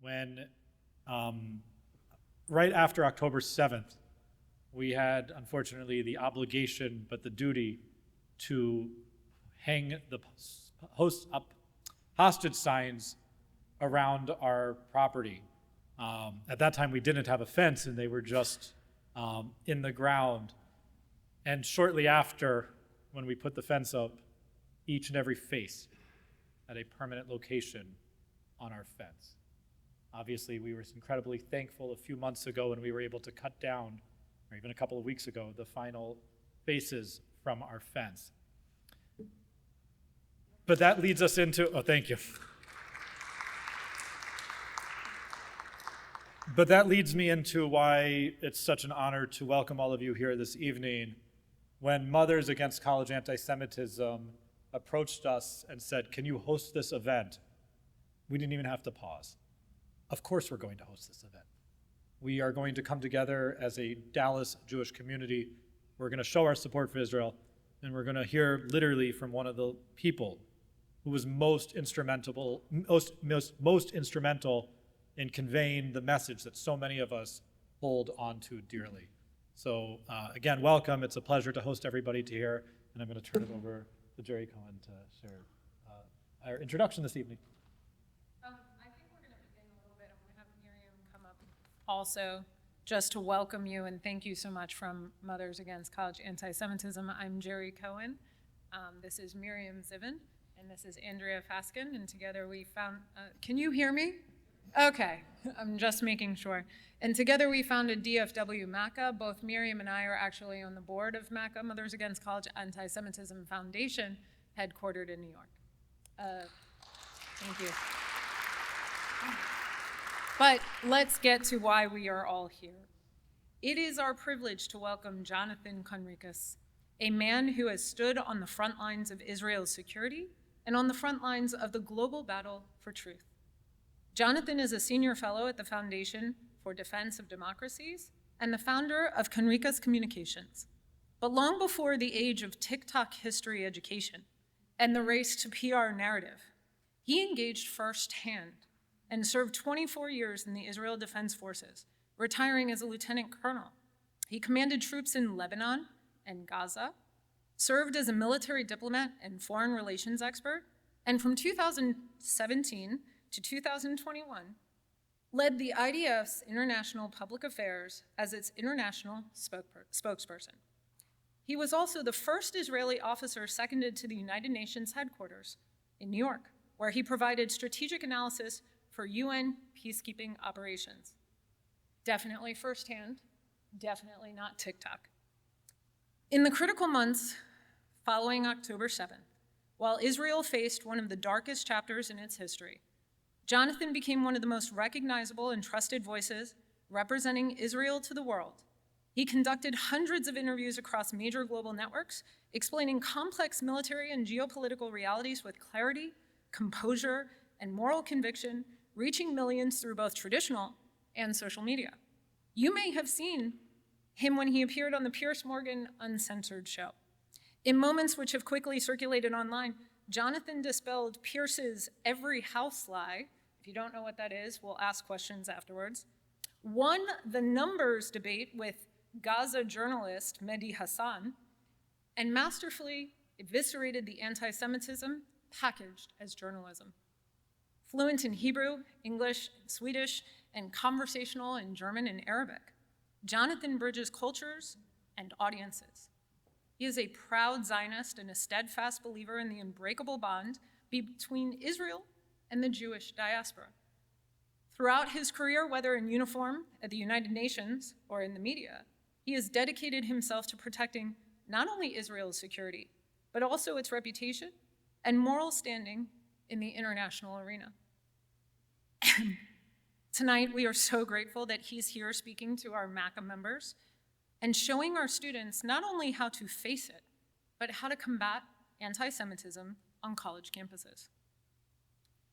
when right after October 7th, we had, unfortunately, the obligation, but the duty to hang the hostage signs around our property. At that time, we didn't have a fence, and they were just in the ground. And shortly after, when we put the fence up, each and every face had a permanent location on our fence. Obviously, we were incredibly thankful a few months ago when we were able to cut down, or even a couple of weeks ago, the final faces from our fence. But that leads us into, oh, thank you. But that leads me into why it's such an honor to welcome all of you here this evening. When Mothers Against College Anti-Semitism approached us and said, can you host this event? We didn't even have to pause. Of course we're going to host this event. We are going to come together as a Dallas Jewish community. We're going to show our support for Israel, and we're going to hear literally from one of the people who was most instrumental in conveying the message that so many of us hold on to dearly. So again, welcome. It's a pleasure to host everybody to here, and I'm going to turn it over to Jerry Cohen to share our introduction this evening. I think we're going to begin a little bit. I'm going to have Miriam come up also just to welcome you and thank you so much from Mothers Against College Anti-Semitism. I'm Jerry Cohen. This is Miriam Zivin, and this is Andrea Faskin, and together we found, can you hear me? Okay, I'm just making sure. And together we founded DFW MACA. Both Miriam and I are actually on the board of MACA, Mothers Against College Anti-Semitism Foundation, headquartered in New York. Thank you. But let's get to why we are all here. It is our privilege to welcome Jonathan Conricus, a man who has stood on the front lines of Israel's security and on the front lines of the global battle for truth. Jonathan is a senior fellow at the Foundation for Defense of Democracies and the founder of Conricus Communications. But long before the age of TikTok history education and the race to PR narrative, he engaged firsthand and served 24 years in the Israel Defense Forces, retiring as a lieutenant colonel. He commanded troops in Lebanon and Gaza, served as a military diplomat and foreign relations expert, and from 2017 to 2021, led the IDF's International Public Affairs as its international spokesperson. He was also the first Israeli officer seconded to the United Nations headquarters in New York, where he provided strategic analysis for UN peacekeeping operations. Definitely firsthand, definitely not TikTok. In the critical months following October 7th, while Israel faced one of the darkest chapters in its history, Jonathan became one of the most recognizable and trusted voices representing Israel to the world. He conducted hundreds of interviews across major global networks, explaining complex military and geopolitical realities with clarity, composure, and moral conviction, reaching millions through both traditional and social media. You may have seen him when he appeared on the Piers Morgan Uncensored show. In moments which have quickly circulated online, Jonathan dispelled Pierce's every house lie. If you don't know what that is, we'll ask questions afterwards. Won the numbers debate with Gaza journalist Mehdi Hassan, and masterfully eviscerated the anti-Semitism packaged as journalism. Fluent in Hebrew, English, and Swedish, and conversational in German and Arabic, Jonathan bridges cultures and audiences. He is a proud Zionist and a steadfast believer in the unbreakable bond between Israel and the Jewish diaspora. Throughout his career, whether in uniform at the United Nations or in the media, he has dedicated himself to protecting not only Israel's security, but also its reputation and moral standing in the international arena. Tonight, we are so grateful that he's here speaking to our MACA members and showing our students not only how to face it, but how to combat anti-Semitism on college campuses.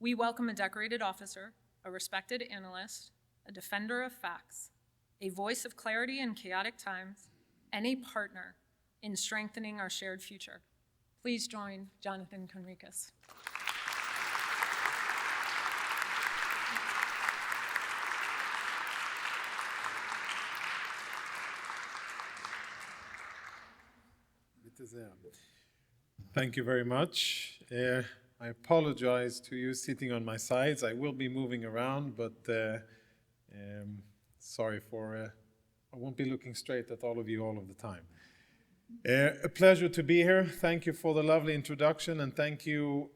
We welcome a decorated officer, a respected analyst, a defender of facts, a voice of clarity in chaotic times, and a partner in strengthening our shared future. Please join Jonathan Conricus. Thank you very much. I apologize to you sitting on my sides. I will be moving around, but sorry for, I won't be looking straight at all of you all of the time. A pleasure to be here. Thank you for the lovely introduction, and thank you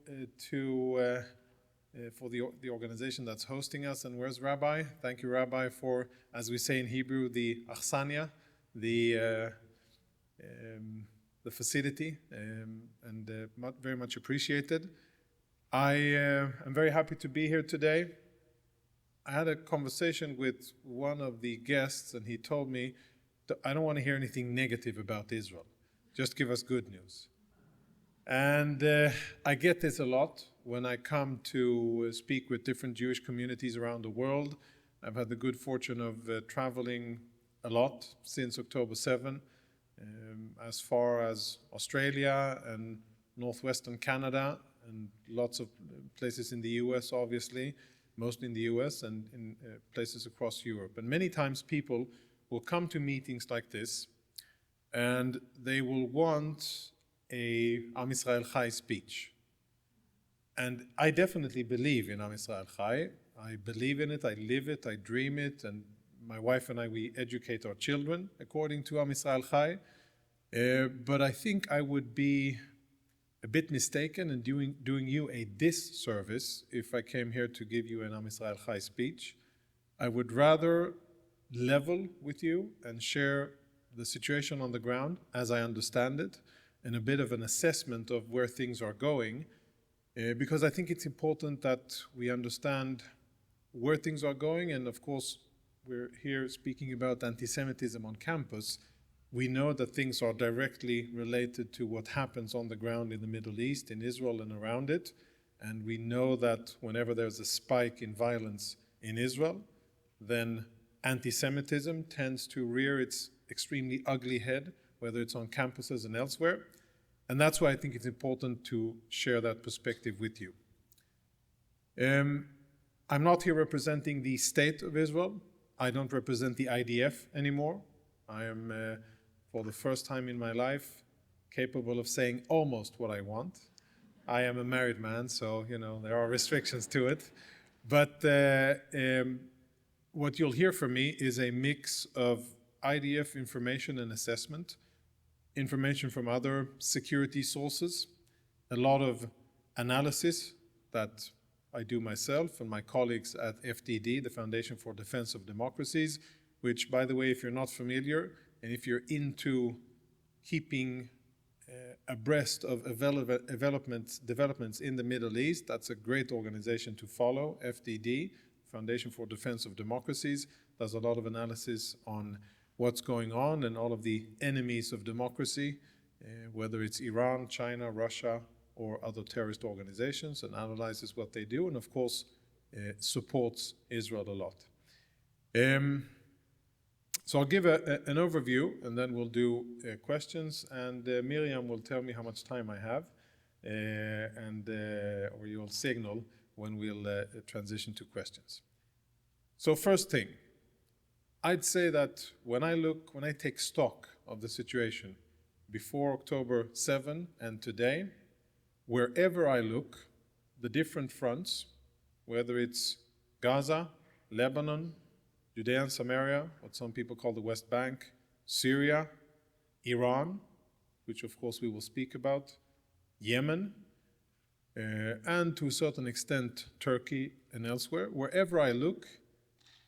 for the organization that's hosting us. And where's Rabbi? Thank you, Rabbi, for, as we say in Hebrew, the achsania, the facility, and very much appreciated. I am very happy to be here today. I had a conversation with one of the guests, and he told me, I don't want to hear anything negative about Israel. Just give us good news. And I get this a lot when I come to speak with different Jewish communities around the world. I've had the good fortune of traveling a lot since October 7, as far as Australia and northwestern Canada, and lots of places in the US, obviously, mostly in the US, and in places across Europe. And many times people will come to meetings like this, and they will want a Am Yisrael Chai speech. And I definitely believe in Am Yisrael Chai. I believe in it, I live it, I dream it, and my wife and I, we educate our children according to Am Yisrael Chai. But I think I would be a bit mistaken in doing you a disservice if I came here to give you an Am Yisrael Chai speech. I would rather level with you and share the situation on the ground as I understand it, and a bit of an assessment of where things are going, because I think it's important that we understand where things are going. And of course, we're here speaking about anti-Semitism on campus. We know that things are directly related to what happens on the ground in the Middle East, in Israel and around it. And we know that whenever there's a spike in violence in Israel, then anti-Semitism tends to rear its extremely ugly head, whether it's on campuses and elsewhere. And that's why I think it's important to share that perspective with you. I'm not here representing the state of Israel. I don't represent the IDF anymore. I am, for the first time in my life, capable of saying almost what I want. I am a married man, so there are restrictions to it. But what you'll hear from me is a mix of IDF information and assessment, information from other security sources, a lot of analysis that I do myself and my colleagues at FDD, the Foundation for Defense of Democracies, which, by the way, if you're not familiar, and if you're into keeping abreast of developments in the Middle East, that's a great organization to follow. FDD, Foundation for Defense of Democracies, does a lot of analysis on what's going on and all of the enemies of democracy, whether it's Iran, China, Russia, or other terrorist organizations, and analyzes what they do, and of course supports Israel a lot. So I'll give an overview, and then we'll do questions, and Miriam will tell me how much time I have, or you'll signal when we'll transition to questions. So first thing, I'd say that when I take stock of the situation before October 7 and today, wherever I look, the different fronts, whether it's Gaza, Lebanon, Judea and Samaria, what some people call the West Bank, Syria, Iran, which of course we will speak about, Yemen, and to a certain extent Turkey and elsewhere, wherever I look,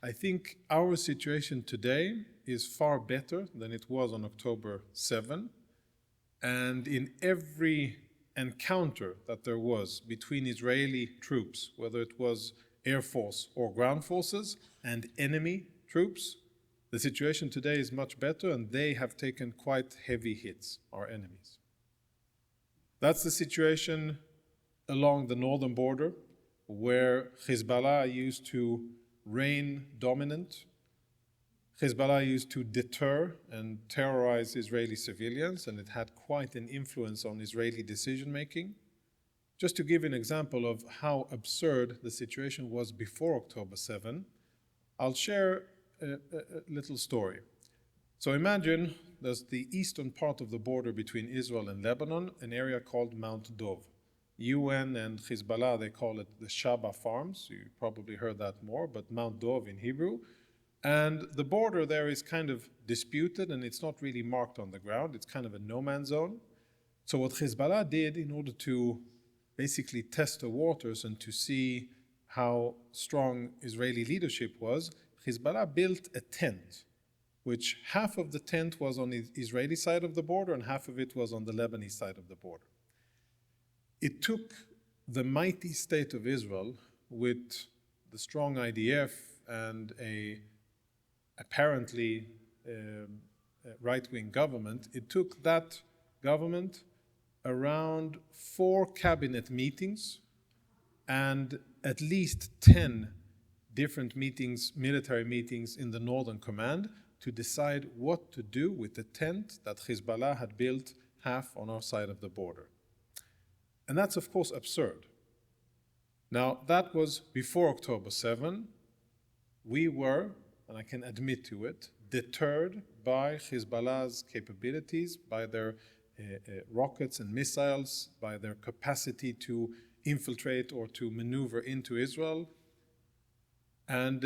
I think our situation today is far better than it was on October 7. And in every encounter that there was between Israeli troops, whether it was Air Force or ground forces, and enemy troops, the situation today is much better, and they have taken quite heavy hits, our enemies. That's the situation along the northern border, where Hezbollah used to reign dominant. Hezbollah used to deter and terrorize Israeli civilians, and it had quite an influence on Israeli decision-making. Just to give an example of how absurd the situation was before October 7, I'll share a little story. So imagine there's the eastern part of the border between Israel and Lebanon, an area called Mount Dov. UN and Hezbollah, they call it the Shaba Farms. You probably heard that more, but Mount Dov in Hebrew. And the border there is kind of disputed, and it's not really marked on the ground. It's kind of a no-man's zone. So what Hezbollah did in order to basically test the waters and to see how strong Israeli leadership was, Hezbollah built a tent, which half of the tent was on the Israeli side of the border and half of it was on the Lebanese side of the border. It took the mighty state of Israel with the strong IDF and a apparently right-wing government, it took that government around 4 cabinet meetings and at least 10 different meetings, military meetings in the Northern Command to decide what to do with the tent that Hezbollah had built half on our side of the border. And that's of course absurd. Now that was before October 7. We were, and I can admit to it, deterred by Hezbollah's capabilities, by their rockets and missiles, by their capacity to infiltrate or to maneuver into Israel. And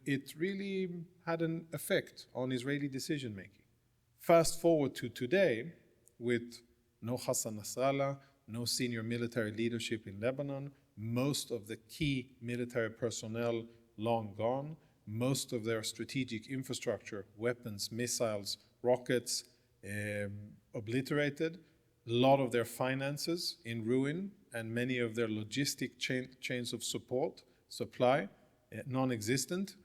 it really had an effect on Israeli decision-making. Fast forward to today, with no Hassan Nasrallah, no senior military leadership in Lebanon, most of the key military personnel long gone, most of their strategic infrastructure, weapons, missiles, rockets, obliterated, a lot of their finances in ruin, and many of their logistic chains of supply, non-existent.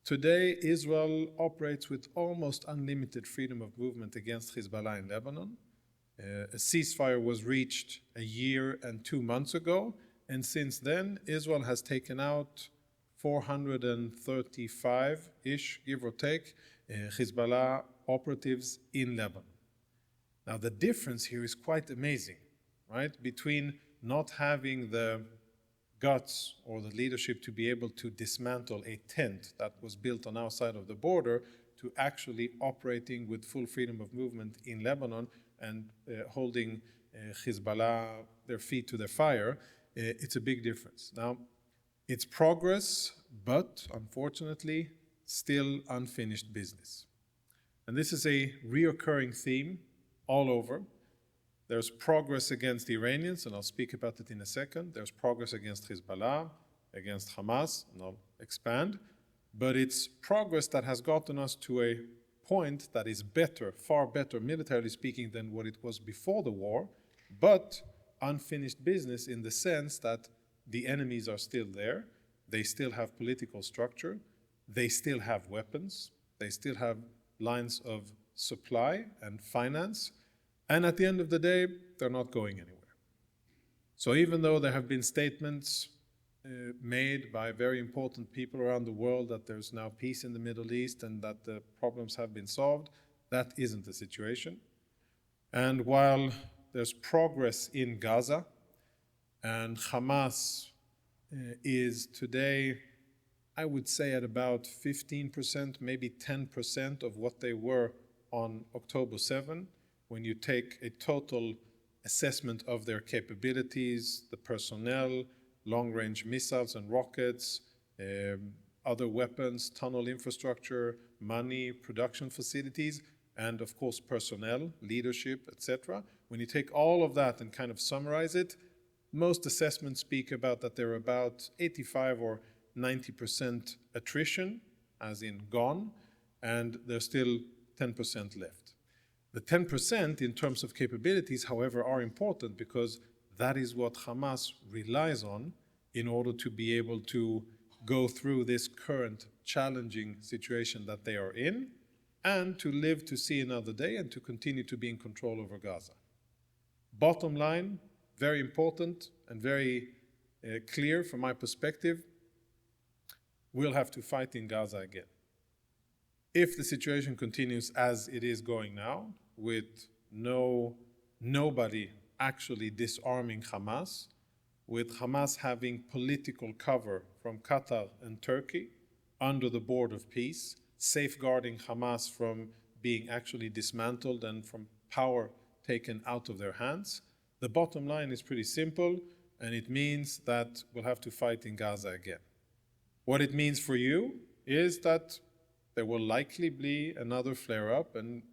Today, Israel operates with almost unlimited freedom of movement against Hezbollah in Lebanon. A ceasefire was reached a year and 2 months ago, and since then, Israel has taken out 435-ish, give or take, Hezbollah operatives in Lebanon. Now, the difference here is quite amazing, right? Between not having the guts or the leadership to be able to dismantle a tent that was built on our side of the border to actually operating with full freedom of movement in Lebanon and holding Hezbollah, their feet to the fire, it's a big difference. Now, it's progress, but unfortunately, still unfinished business. And this is a reoccurring theme all over. There's progress against the Iranians, and I'll speak about it in a second. There's progress against Hezbollah, against Hamas, and I'll expand. But it's progress that has gotten us to a point that is better, far better, militarily speaking, than what it was before the war, but unfinished business in the sense that the enemies are still there, they still have political structure, they still have weapons, they still have lines of supply and finance, and at the end of the day, they're not going anywhere. So even though there have been statements made by very important people around the world that there's now peace in the Middle East and that the problems have been solved, that isn't the situation. And while there's progress in Gaza, and Hamas is today, I would say, at about 15%, maybe 10% of what they were on October 7, when you take a total assessment of their capabilities, the personnel, long-range missiles and rockets, other weapons, tunnel infrastructure, money, production facilities, and of course personnel, leadership, etc. When you take all of that and kind of summarize it, most assessments speak about that they're about 85 or 90% attrition, as in gone, and there's still 10% left. The 10% in terms of capabilities, however, are important because that is what Hamas relies on in order to be able to go through this current challenging situation that they are in and to live to see another day and to continue to be in control over Gaza. Bottom line, very important and very clear from my perspective, we'll have to fight in Gaza again. If the situation continues as it is going now, with nobody actually disarming Hamas, with Hamas having political cover from Qatar and Turkey under the board of peace, safeguarding Hamas from being actually dismantled and from power taken out of their hands. The bottom line is pretty simple, and it means that we'll have to fight in Gaza again. What it means for you is that there will likely be another flare-up, and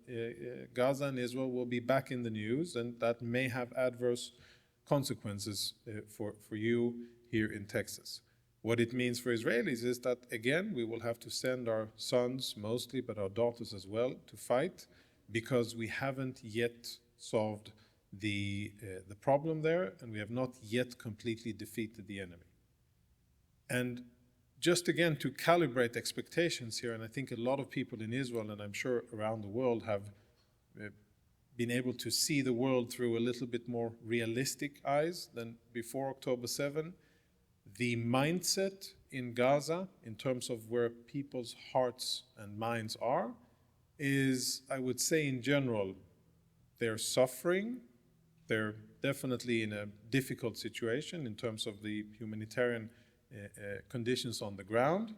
Gaza and Israel will be back in the news, and that may have adverse consequences for you here in Texas. What it means for Israelis is that, again, we will have to send our sons mostly, but our daughters as well, to fight, because we haven't yet solved the problem there, and we have not yet completely defeated the enemy. And just again to calibrate expectations here, and I think a lot of people in Israel, and I'm sure around the world, have been able to see the world through a little bit more realistic eyes than before October 7. The mindset in Gaza, in terms of where people's hearts and minds are, is, I would say in general, they're suffering. They're definitely in a difficult situation in terms of the humanitarian conditions on the ground.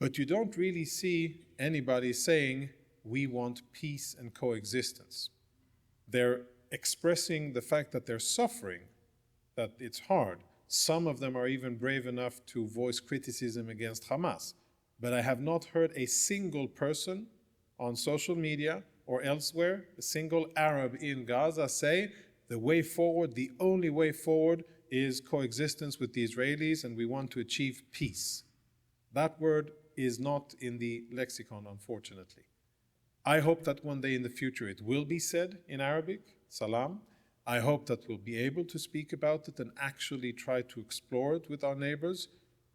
But you don't really see anybody saying, we want peace and coexistence. They're expressing the fact that they're suffering, that it's hard. Some of them are even brave enough to voice criticism against Hamas. But I have not heard a single person on social media or elsewhere, a single Arab in Gaza, say the way forward, the only way forward, is coexistence with the Israelis, and we want to achieve peace. That word is not in the lexicon, unfortunately. I hope that one day in the future it will be said in Arabic, salam. I hope that we'll be able to speak about it and actually try to explore it with our neighbors,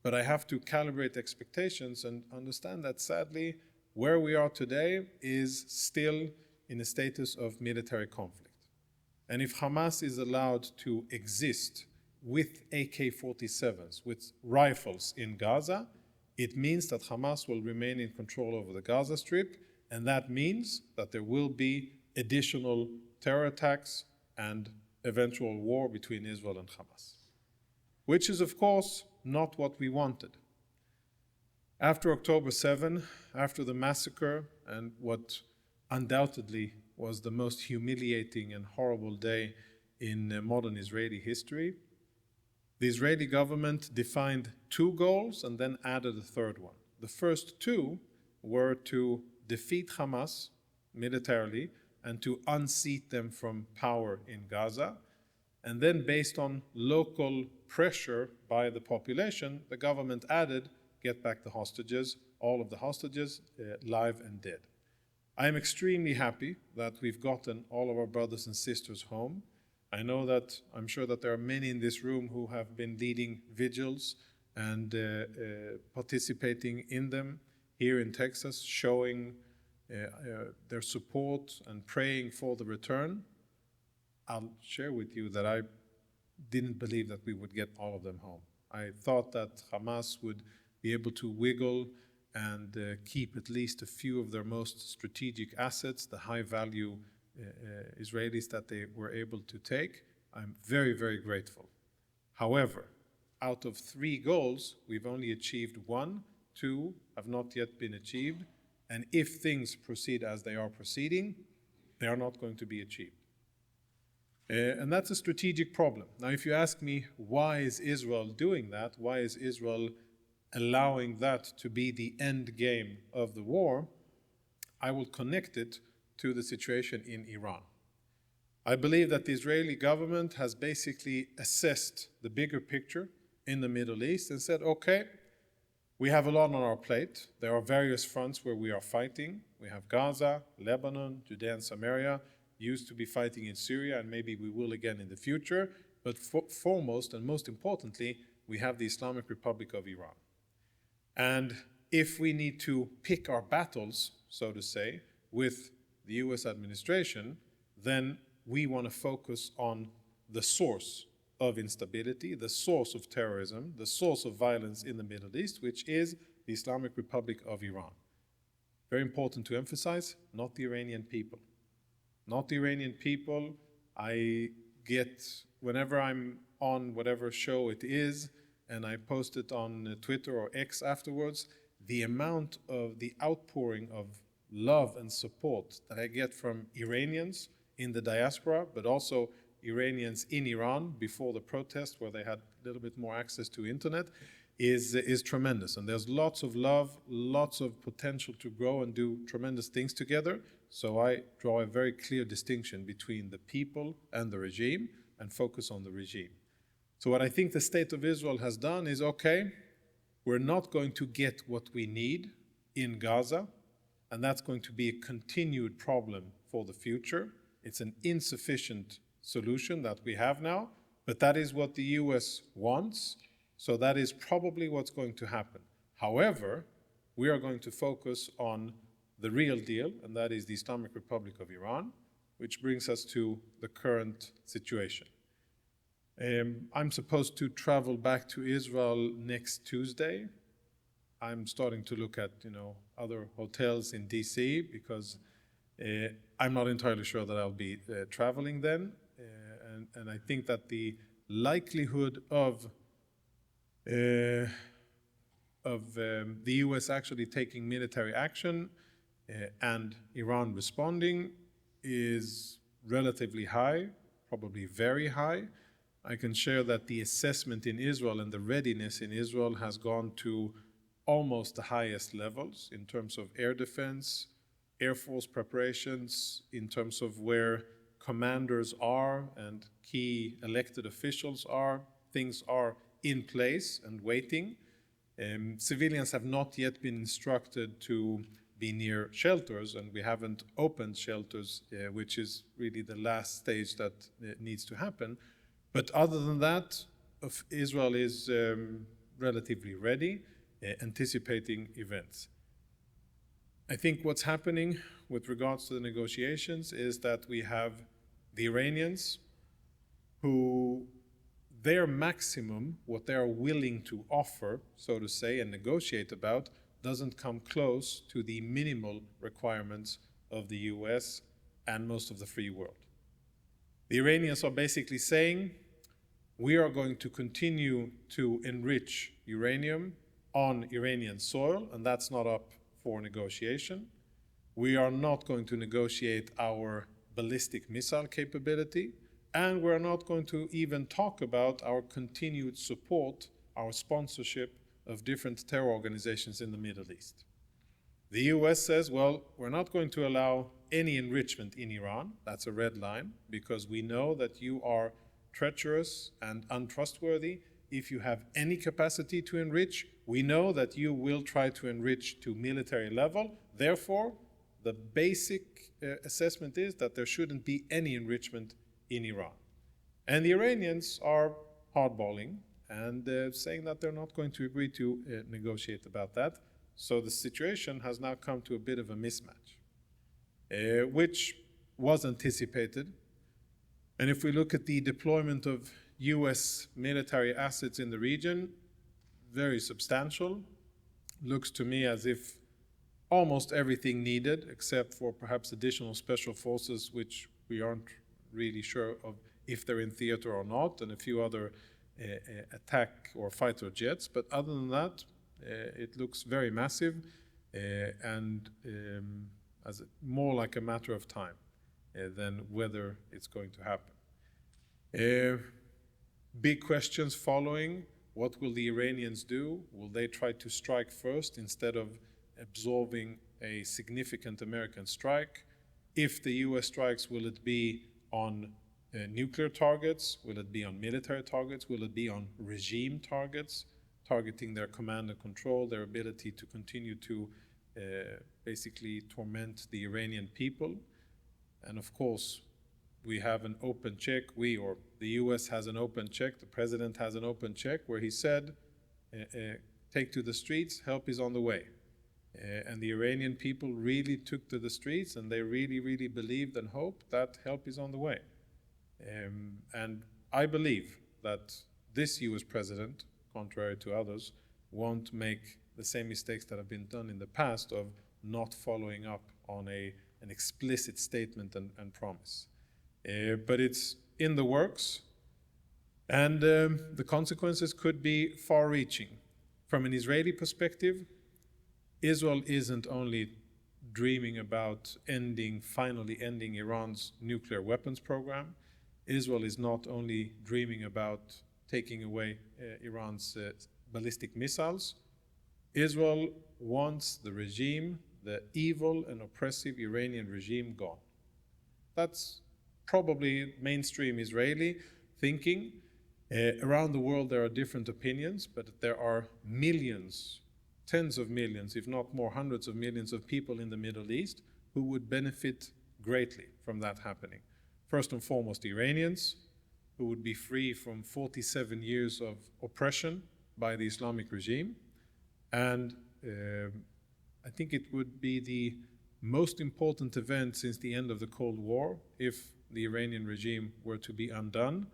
but I have to calibrate expectations and understand that sadly, where we are today is still in a status of military conflict. And if Hamas is allowed to exist with AK-47s, with rifles in Gaza, it means that Hamas will remain in control over the Gaza Strip, and that means that there will be additional terror attacks and eventual war between Israel and Hamas, which is, of course, not what we wanted. After October 7, after the massacre and what undoubtedly was the most humiliating and horrible day in modern Israeli history, the Israeli government defined two goals and then added a third one. The first two were to defeat Hamas militarily and to unseat them from power in Gaza. And then, based on local pressure by the population, the government added, get back the hostages, all of the hostages, live and dead. I am extremely happy that we've gotten all of our brothers and sisters home. I know that, I'm sure that there are many in this room who have been leading vigils and participating in them here in Texas, showing their support and praying for the return. I'll share with you that I didn't believe that we would get all of them home. I thought that Hamas would be able to wiggle and keep at least a few of their most strategic assets, the high-value Israelis that they were able to take. I'm very, very grateful. However, out of 3 goals, we've only achieved 1, 2 have not yet been achieved, and if things proceed as they are proceeding, they are not going to be achieved. And that's a strategic problem. Now, if you ask me, why is Israel doing that? Why is Israel allowing that to be the end game of the war? I will connect it to the situation in Iran. I believe that the Israeli government has basically assessed the bigger picture in the Middle East and said, okay, we have a lot on our plate. There are various fronts where we are fighting. We have Gaza, Lebanon, Judea and Samaria, used to be fighting in Syria, and maybe we will again in the future. But foremost and most importantly, we have the Islamic Republic of Iran. And if we need to pick our battles, so to say, with the US administration, then we want to focus on the source of instability, the source of terrorism, the source of violence in the Middle East, which is the Islamic Republic of Iran. Very important to emphasize, not the Iranian people. Not the Iranian people. I get, whenever I'm on whatever show it is, and I post it on Twitter or X afterwards, the amount of the outpouring of love and support that I get from Iranians in the diaspora, but also Iranians in Iran before the protest, where they had a little bit more access to internet, is tremendous. And there's lots of love, lots of potential to grow and do tremendous things together. So I draw a very clear distinction between the people and the regime and focus on the regime. So what I think the state of Israel has done is, okay, we're not going to get what we need in Gaza, and that's going to be a continued problem for the future. It's an insufficient solution that we have now, but that is what the US wants, so that is probably what's going to happen. However, we are going to focus on the real deal, and that is the Islamic Republic of Iran, which brings us to the current situation. I'm supposed to travel back to Israel next Tuesday. I'm starting to look at, other hotels in DC because I'm not entirely sure that I'll be traveling then. And I think that the likelihood of the US actually taking military action and Iran responding is relatively high, probably very high. I can share that the assessment in Israel and the readiness in Israel has gone to almost the highest levels in terms of air defense, Air Force preparations, in terms of where commanders are and key elected officials are. Things are in place and waiting. Civilians have not yet been instructed to be near shelters, and we haven't opened shelters, which is really the last stage that needs to happen. But other than that, Israel is relatively ready, anticipating events. I think what's happening with regards to the negotiations is that we have the Iranians who their maximum, what they are willing to offer, so to say, and negotiate about, doesn't come close to the minimal requirements of the US and most of the free world. The Iranians are basically saying, we are going to continue to enrich uranium on Iranian soil, and that's not up for negotiation. We are not going to negotiate our ballistic missile capability, and we're not going to even talk about our continued support, our sponsorship of different terror organizations in the Middle East. The US says, well, we're not going to allow any enrichment in Iran. That's a red line, because we know that you are treacherous and untrustworthy. If you have any capacity to enrich, we know that you will try to enrich to military level. Therefore, the basic assessment is that there shouldn't be any enrichment in Iran. And the Iranians are hardballing and saying that they're not going to agree to negotiate about that. So the situation has now come to a bit of a mismatch, which was anticipated. And if we look at the deployment of US military assets in the region, very substantial. Looks to me as if almost everything needed, except for perhaps additional special forces, which we aren't really sure of if they're in theater or not, and a few other attack or fighter jets. But other than that, it looks very massive and as more like a matter of time than whether it's going to happen. Big questions following. What will the Iranians do? Will they try to strike first instead of absorbing a significant American strike? If the US strikes, will it be on nuclear targets? Will it be on military targets? Will it be on regime targets, targeting their command and control, their ability to continue to basically torment the Iranian people? And of course, we have an open check, or the US has an open check, the president has an open check where he said, take to the streets, help is on the way. And the Iranian people really took to the streets, and they really, really believed and hoped that help is on the way. And I believe that this US president, contrary to others, won't make the same mistakes that have been done in the past of not following up on an explicit statement and promise. But it's in the works, and the consequences could be far-reaching. From an Israeli perspective, Israel isn't only dreaming about finally ending Iran's nuclear weapons program. Israel is not only dreaming about taking away Iran's ballistic missiles. Israel wants the regime, the evil and oppressive Iranian regime, gone. That's probably mainstream Israeli thinking. Around the world there are different opinions, but there are millions, tens of millions, if not more, hundreds of millions of people in the Middle East who would benefit greatly from that happening. First and foremost, Iranians, who would be free from 47 years of oppression by the Islamic regime. And I think it would be the most important event since the end of the Cold War if the Iranian regime were to be undone.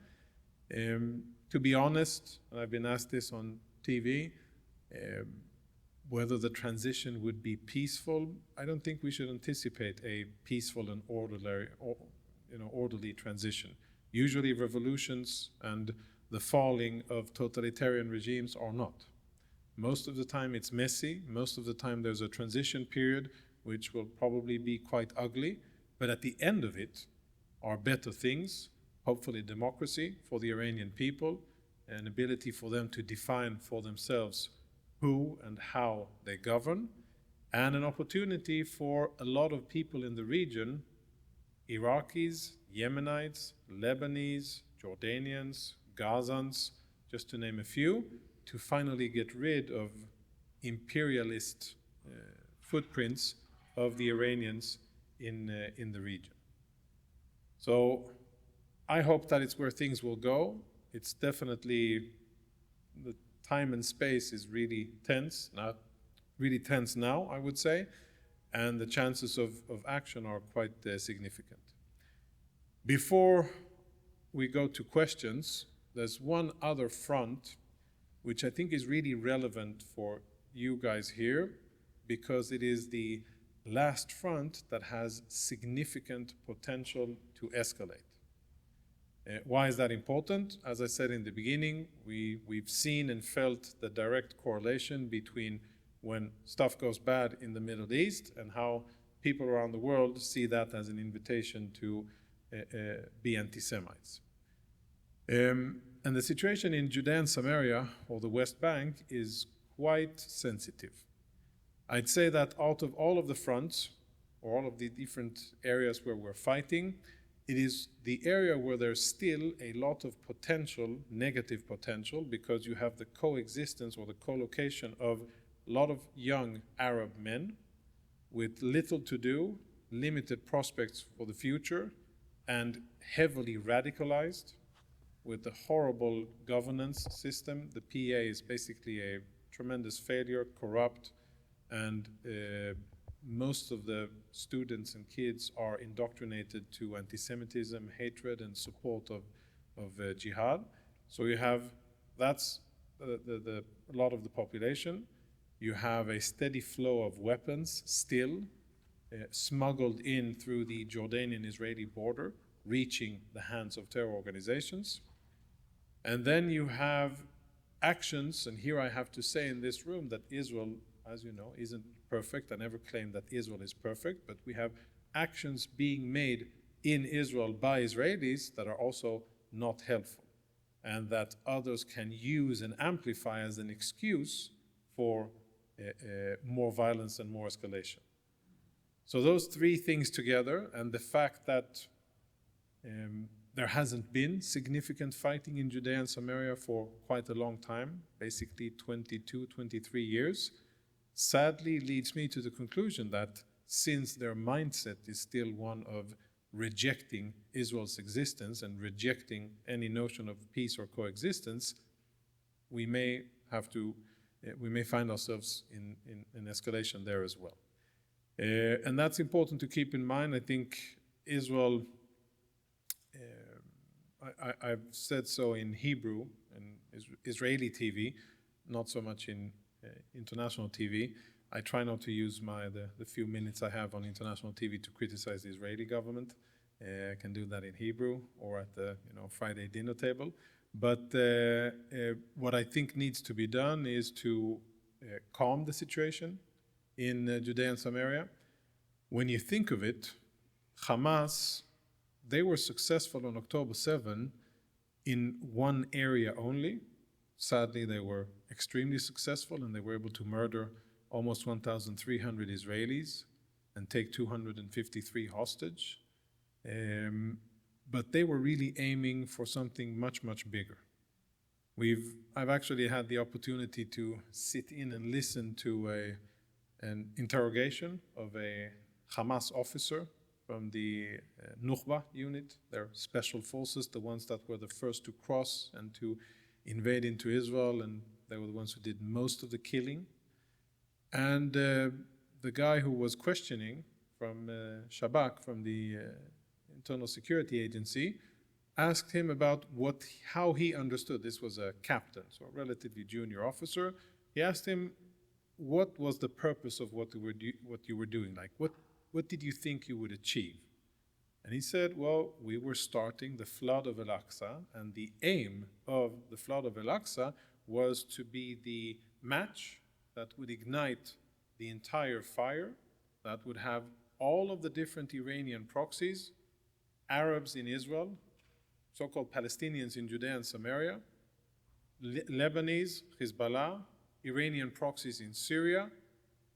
To be honest, and I've been asked this on TV, whether the transition would be peaceful, I don't think we should anticipate a peaceful and orderly transition. Usually revolutions and the falling of totalitarian regimes are not. Most of the time it's messy, most of the time there's a transition period which will probably be quite ugly, but at the end of it are better things, hopefully democracy for the Iranian people, an ability for them to define for themselves who and how they govern, and an opportunity for a lot of people in the region, Iraqis, Yemenites, Lebanese, Jordanians, Gazans, just to name a few, to finally get rid of imperialist footprints of the Iranians in the region. So I hope that it's where things will go. It's definitely, the time and space is really tense now, I would say, and the chances of action are quite significant. Before we go to questions, there's one other front which I think is really relevant for you guys here, because it is the last front that has significant potential to escalate. Why is that important? As I said in the beginning, we've seen and felt the direct correlation between when stuff goes bad in the Middle East and how people around the world see that as an invitation to be anti-Semites. And the situation in Judea and Samaria, or the West Bank, is quite sensitive. I'd say that out of all of the fronts, or all of the different areas where we're fighting, it is the area where there's still a lot of potential, negative potential, because you have the coexistence or the co-location of a lot of young Arab men with little to do, limited prospects for the future, and heavily radicalized with a horrible governance system. The PA is basically a tremendous failure, corrupt, and most of the students and kids are indoctrinated to anti-Semitism, hatred, and support of jihad. So you have, that's a lot of the population. You have a steady flow of weapons still smuggled in through the Jordanian-Israeli border, reaching the hands of terror organizations. And then you have actions, and here I have to say in this room that Israel, as you know, isn't perfect. I never claimed that Israel is perfect, but we have actions being made in Israel by Israelis that are also not helpful, and that others can use and amplify as an excuse for more violence and more escalation. So those three things together, and the fact that there hasn't been significant fighting in Judea and Samaria for quite a long time, basically 22, 23 years, sadly leads me to the conclusion that since their mindset is still one of rejecting Israel's existence and rejecting any notion of peace or coexistence, we may find ourselves in escalation there as well. And that's important to keep in mind. I think Israel, I've said so in Hebrew and Israeli TV, not so much in international TV. I try not to use the few minutes I have on international TV to criticize the Israeli government. I can do that in Hebrew or at the Friday dinner table. But what I think needs to be done is to calm the situation in Judea and Samaria, When you think of it, Hamas, they were successful on October 7 in one area only. Sadly, they were extremely successful and they were able to murder almost 1,300 Israelis and take 253 hostage. But they were really aiming for something much, much bigger. I've actually had the opportunity to sit in and listen to an interrogation of a Hamas officer from the Nukhba unit, their special forces, the ones that were the first to cross and to invade into Israel, and they were the ones who did most of the killing. And the guy who was questioning from Shabak, from the Internal Security Agency, asked him about how he understood. This was a captain, so a relatively junior officer. He asked him, what was the purpose of what you were doing? Like, what did you think you would achieve? And he said, well, we were starting the flood of Al-Aqsa, and the aim of the flood of Al-Aqsa was to be the match that would ignite the entire fire, that would have all of the different Iranian proxies, Arabs in Israel, so-called Palestinians in Judea and Samaria, Lebanese, Hezbollah, Iranian proxies in Syria,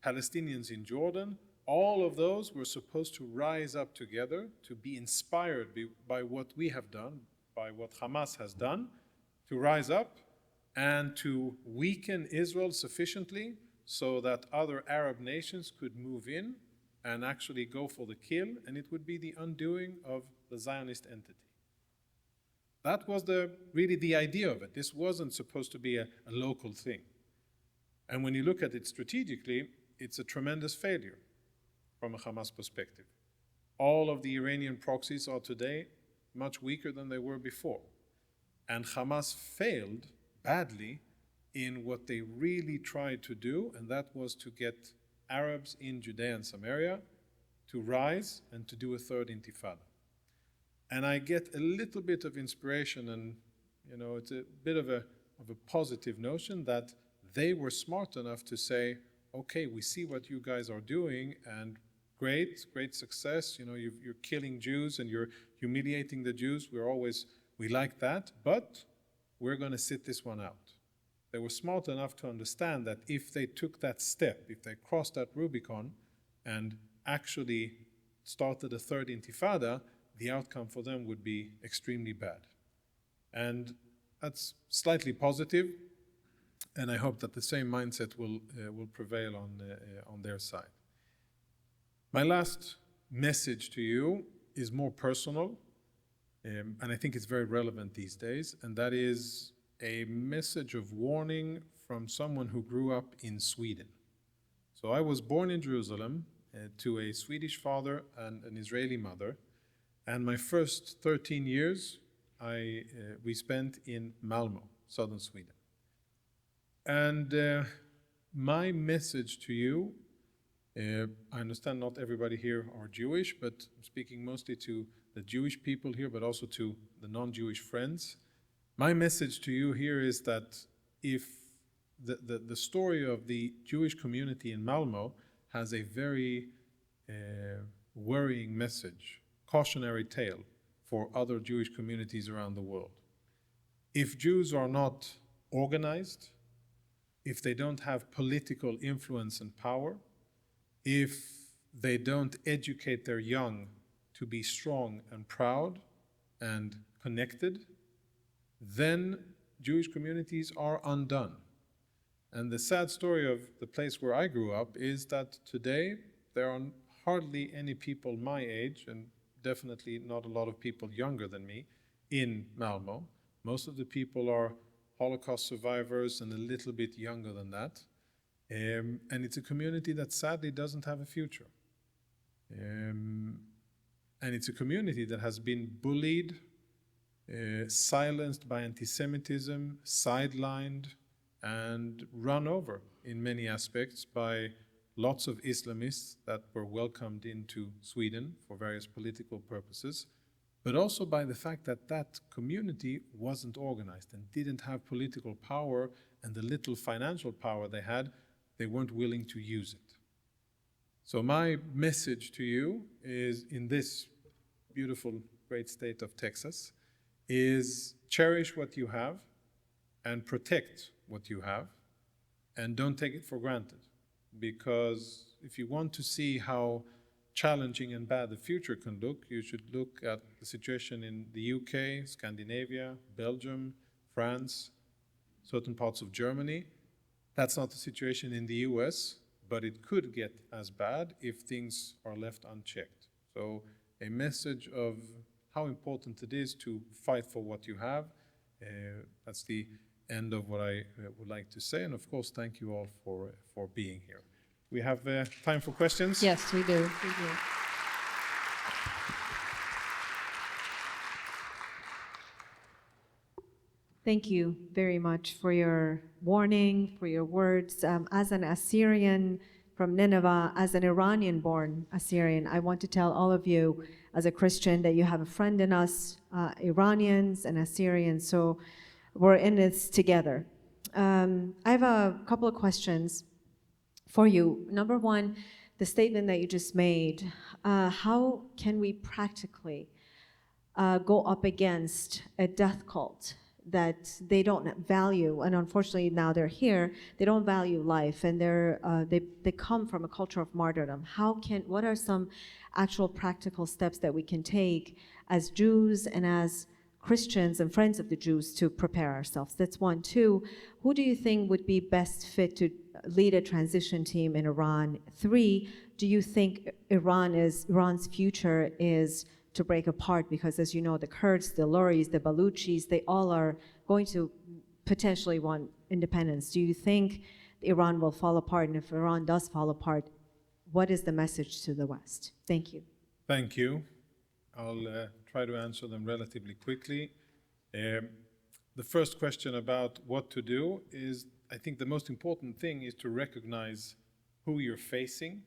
Palestinians in Jordan. All of those were supposed to rise up together, to be inspired by what we have done, by what Hamas has done, to rise up and to weaken Israel sufficiently so that other Arab nations could move in and actually go for the kill, and it would be the undoing of the Zionist entity. That was really the idea of it. This wasn't supposed to be a local thing. And when you look at it strategically, it's a tremendous failure from a Hamas perspective. All of the Iranian proxies are today much weaker than they were before. And Hamas failed badly in what they really tried to do, and that was to get Arabs in Judea and Samaria to rise and to do a third intifada. And I get a little bit of inspiration, and it's a bit of a positive notion that they were smart enough to say, okay, we see what you guys are doing, and great success. You're killing Jews and you're humiliating the Jews. We like that, but we're going to sit this one out. They were smart enough to understand that if they took that step, if they crossed that Rubicon and actually started a third intifada, the outcome for them would be extremely bad. And that's slightly positive, and I hope that the same mindset will prevail on their side. My last message to you is more personal, and I think it's very relevant these days, and that is a message of warning from someone who grew up in Sweden. So I was born in Jerusalem to a Swedish father and an Israeli mother, and my first 13 years we spent in Malmö, southern Sweden. And my message to you, I understand not everybody here are Jewish, but I'm speaking mostly to the Jewish people here, but also to the non-Jewish friends. My message to you here is that if the story of the Jewish community in Malmö has a very worrying message, cautionary tale for other Jewish communities around the world. If Jews are not organized, if they don't have political influence and power, if they don't educate their young to be strong and proud and connected, then Jewish communities are undone. And the sad story of the place where I grew up is that today there are hardly any people my age, and definitely not a lot of people younger than me, in Malmö. Most of the people are Holocaust survivors and a little bit younger than that. And it's a community that sadly doesn't have a future. And it's a community that has been bullied, silenced by anti-Semitism, sidelined, and run over in many aspects by lots of Islamists that were welcomed into Sweden for various political purposes, but also by the fact that that community wasn't organized and didn't have political power, and the little financial power they had, they weren't willing to use it. So my message to you is, in this beautiful, great state of Texas, is cherish what you have and protect what you have, and don't take it for granted. Because if you want to see how challenging and bad the future can look, you should look at the situation in the UK, Scandinavia, Belgium, France, certain parts of Germany. That's not the situation in the US, but it could get as bad if things are left unchecked. So a message of how important it is to fight for what you have. That's the end of what I would like to say. And of course, thank you all for being here. We have time for questions? Yes, we do. We do. Thank you very much for your warning, for your words. As an Assyrian from Nineveh, as an Iranian-born Assyrian, I want to tell all of you, as a Christian, that you have a friend in us, Iranians and Assyrians, so we're in this together. I have a couple of questions for you. Number one, the statement that you just made, how can we practically go up against a death cult that they don't value, and unfortunately now they're here, they don't value life, and they come from a culture of martyrdom. What are some actual practical steps that we can take as Jews and as Christians and friends of the Jews to prepare ourselves? That's one. Two, who do you think would be best fit to lead a transition team in Iran? Three, do you think Iran's future is to break apart? Because as you know, the Kurds, the Luris, the Baluchis, they all are going to potentially want independence. Do you think Iran will fall apart? And if Iran does fall apart, what is the message to the West? Thank you. Thank you. I'll try to answer them relatively quickly. The first question about what to do is, I think the most important thing is to recognize who you're facing.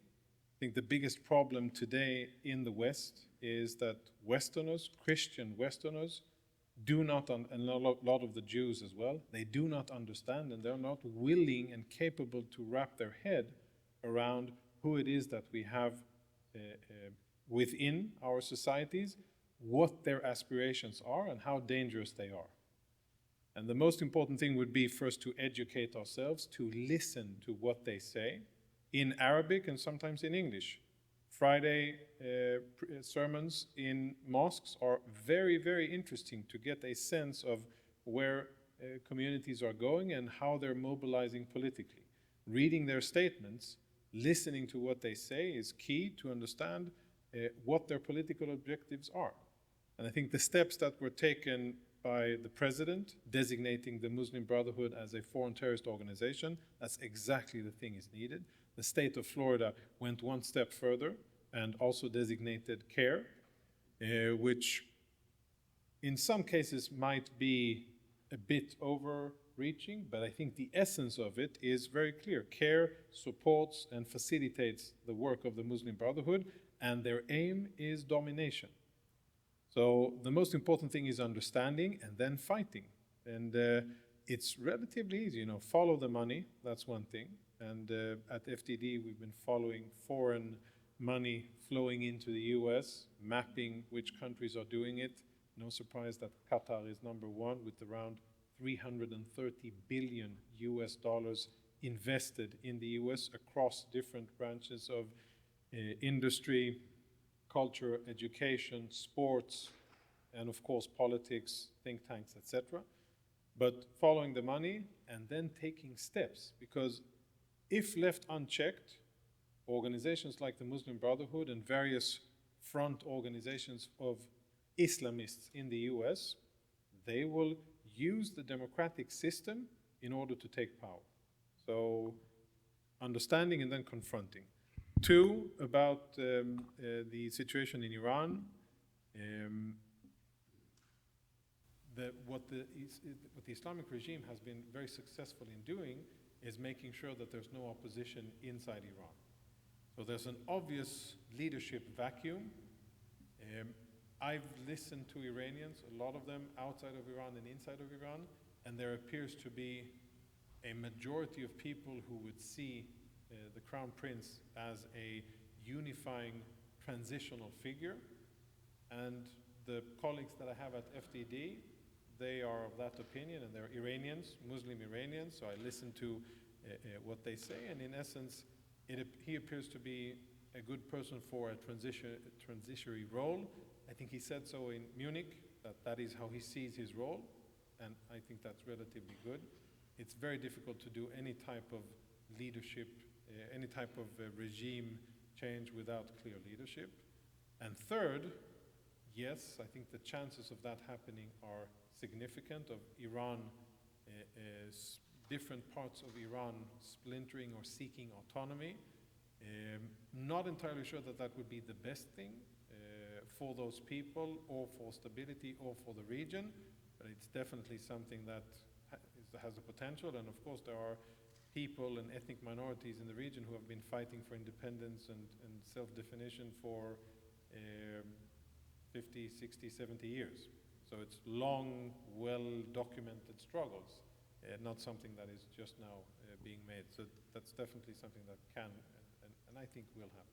I think the biggest problem today in the West is that Westerners, Christian Westerners, do not, and a lot of the Jews as well, they do not understand, and they're not willing and capable to wrap their head around who it is that we have within our societies, what their aspirations are, and how dangerous they are. And the most important thing would be first to educate ourselves, to listen to what they say in Arabic and sometimes in English. Friday sermons in mosques are very, very interesting to get a sense of where communities are going and how they're mobilizing politically. Reading their statements, listening to what they say is key to understand what their political objectives are. And I think the steps that were taken by the president, designating the Muslim Brotherhood as a foreign terrorist organization, that's exactly the thing is needed. The state of Florida went one step further and also designated CARE, which in some cases might be a bit overreaching, but I think the essence of it is very clear. CARE supports and facilitates the work of the Muslim Brotherhood, and their aim is domination. So the most important thing is understanding and then fighting. And it's relatively easy, follow the money, that's one thing. And at FTD, we've been following foreign money flowing into the US, mapping which countries are doing it. No surprise that Qatar is number one with around $330 billion invested in the US across different branches of industry, culture, education, sports, and of course politics, think tanks, etc. But following the money and then taking steps, because if left unchecked, organizations like the Muslim Brotherhood and various front organizations of Islamists in the US, they will use the democratic system in order to take power. So understanding and then confronting. Two, about the situation in Iran. What the Islamic regime has been very successful in doing is making sure that there's no opposition inside Iran. So there's an obvious leadership vacuum. I've listened to Iranians, a lot of them outside of Iran and inside of Iran, and there appears to be a majority of people who would see the Crown Prince as a unifying transitional figure. And the colleagues that I have at FDD, they are of that opinion, and they're Iranians, Muslim Iranians, so I listen to what they say, and in essence, he appears to be a good person for a transitionary role. I think he said so in Munich, that is how he sees his role, and I think that's relatively good. It's very difficult to do any type of leadership, any type of regime change without clear leadership. And third, yes, I think the chances of that happening are significant, of Iran, different parts of Iran splintering or seeking autonomy. Not entirely sure that that would be the best thing for those people or for stability or for the region, but it's definitely something that has the potential. And of course, there are people and ethnic minorities in the region who have been fighting for independence and self-definition for 50, 60, 70 years. So it's long, well-documented struggles, not something that is just now being made. So that's definitely something that can and I think will happen.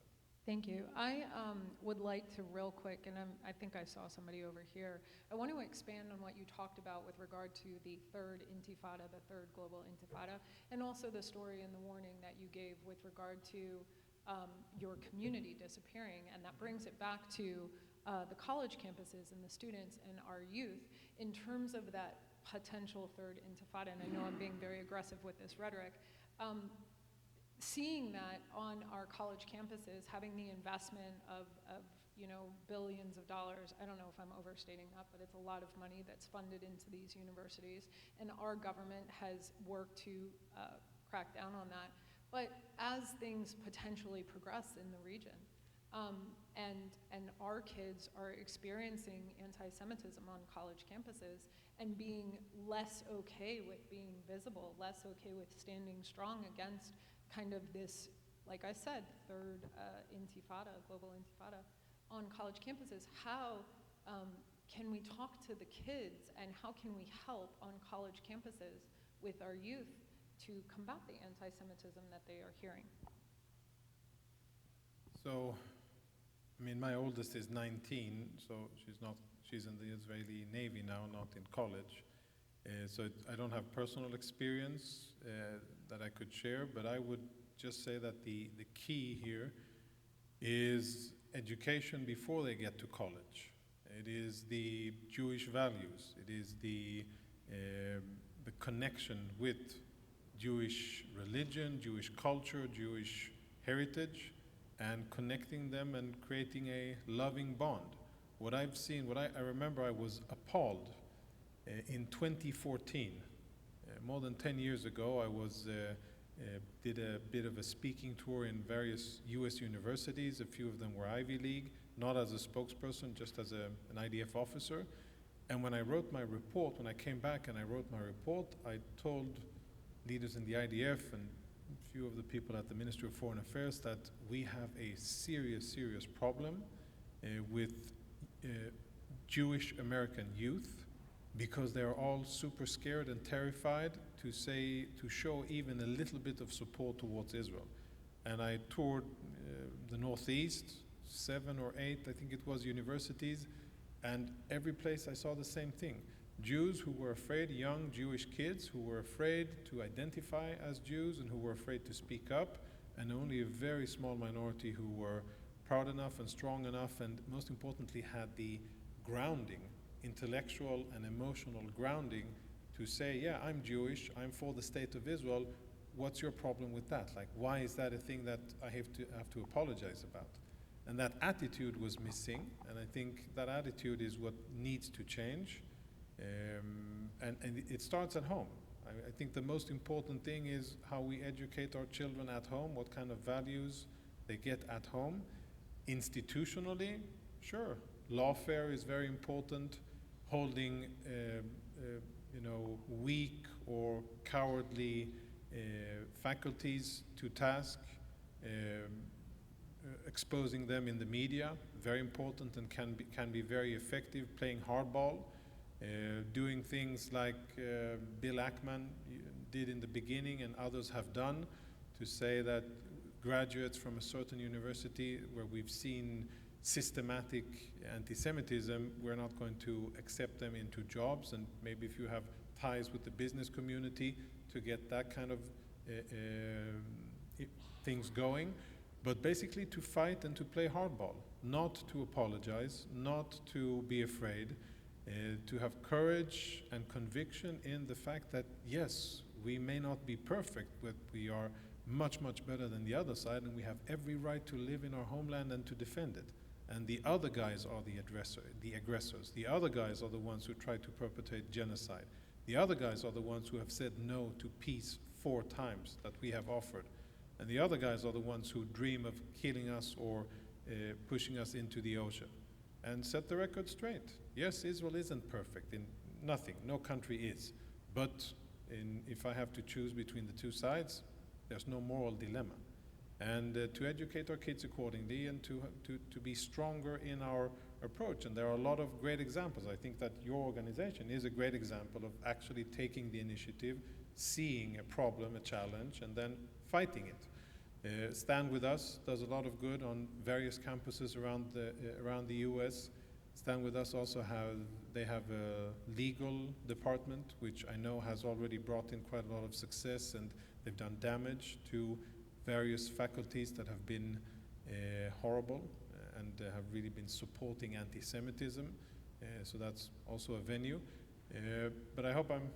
Thank you. I would like to real quick, and I think I saw somebody over here, I want to expand on what you talked about with regard to the third intifada, the third global intifada, and also the story and the warning that you gave with regard to your community disappearing, and that brings it back to the college campuses and the students and our youth in terms of that potential third intifada, and I know I'm being very aggressive with this rhetoric. Seeing that on our college campuses, having the investment of billions of dollars, I don't know if I'm overstating that, but it's a lot of money that's funded into these universities, and our government has worked to crack down on that. But as things potentially progress in the region, and our kids are experiencing anti-Semitism on college campuses and being less okay with being visible, less okay with standing strong against kind of this, like I said, third intifada, global intifada on college campuses, how can we talk to the kids and how can we help on college campuses with our youth to combat the anti-Semitism that they are hearing? So, I mean, my oldest is 19, so she's in the Israeli Navy now, not in college. So I don't have personal experience that I could share, but I would just say that the key here is education before they get to college. It is the Jewish values. It is the connection with Jewish religion, Jewish culture, Jewish heritage, and connecting them and creating a loving bond. What I've seen, I remember I was appalled in 2014, more than 10 years ago. I did a bit of a speaking tour in various US universities. A few of them were Ivy League, not as a spokesperson, just as an IDF officer. And when I wrote my report, when I came back and I wrote my report, I told leaders in the IDF and a few of the people at the Ministry of Foreign Affairs that we have a serious, serious problem with Jewish American youth, because they're all super scared and terrified to show even a little bit of support towards Israel. And I toured the Northeast, 7 or 8, I think it was, universities, and every place I saw the same thing. Jews who were afraid, young Jewish kids who were afraid to identify as Jews and who were afraid to speak up, and only a very small minority who were proud enough and strong enough, and most importantly had the grounding, intellectual and emotional grounding, to say, yeah, I'm Jewish, I'm for the state of Israel, what's your problem with that? Like, why is that a thing that I have to apologize about? And that attitude was missing, and I think that attitude is what needs to change. And it starts at home. I think the most important thing is how we educate our children at home, what kind of values they get at home. Institutionally, sure, lawfare is very important. Holding weak or cowardly faculties to task, exposing them in the media, very important and can be very effective. Playing hardball, doing things like Bill Ackman did in the beginning and others have done, to say that graduates from a certain university where we've seen systematic anti-Semitism, we're not going to accept them into jobs. And maybe if you have ties with the business community to get that kind of things going, but basically to fight and to play hardball, not to apologize, not to be afraid, to have courage and conviction in the fact that, yes, we may not be perfect, but we are much, much better than the other side, and we have every right to live in our homeland and to defend it. And the other guys are the aggressors. The other guys are the ones who try to perpetrate genocide. The other guys are the ones who have said no to peace 4 times that we have offered. And the other guys are the ones who dream of killing us or pushing us into the ocean. And set the record straight. Yes, Israel isn't perfect in nothing. No country is. But if I have to choose between the two sides, there's no moral dilemma. And to educate our kids accordingly and to be stronger in our approach. And there are a lot of great examples. I think that your organization is a great example of actually taking the initiative, seeing a problem, a challenge, and then fighting it. Stand With Us does a lot of good on various campuses around the US. Stand With Us also they have a legal department, which I know has already brought in quite a lot of success, and they've done damage to various faculties that have been horrible and have really been supporting anti-Semitism. So that's also a venue. But I hope I'm...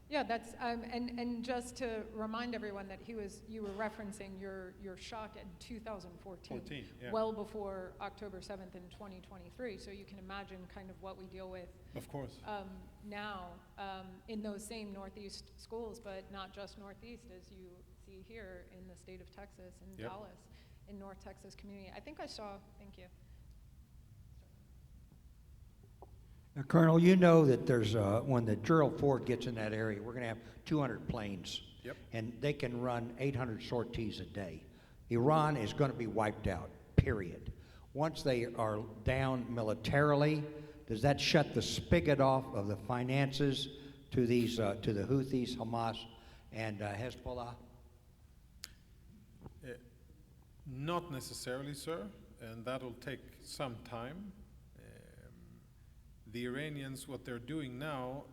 Yeah, that's, and just to remind everyone that you were referencing your shock in 2014, yeah. well before October 7th in 2023. So you can imagine kind of what we deal with. Of course. Now in those same Northeast schools, but not just Northeast, as you see here in the state of Texas, in Yep. Dallas, in North Texas community. I think I saw, thank you. Now, Colonel, you know that there's when the Gerald Ford gets in that area, we're going to have 200 planes. Yep. And they can run 800 sorties a day. Iran is going to be wiped out, period. Once they are down militarily, does that shut the spigot off of the finances to these to the Houthis, Hamas, and Hezbollah? Not necessarily, sir, and that'll take some time. The Iranians, what they're doing now,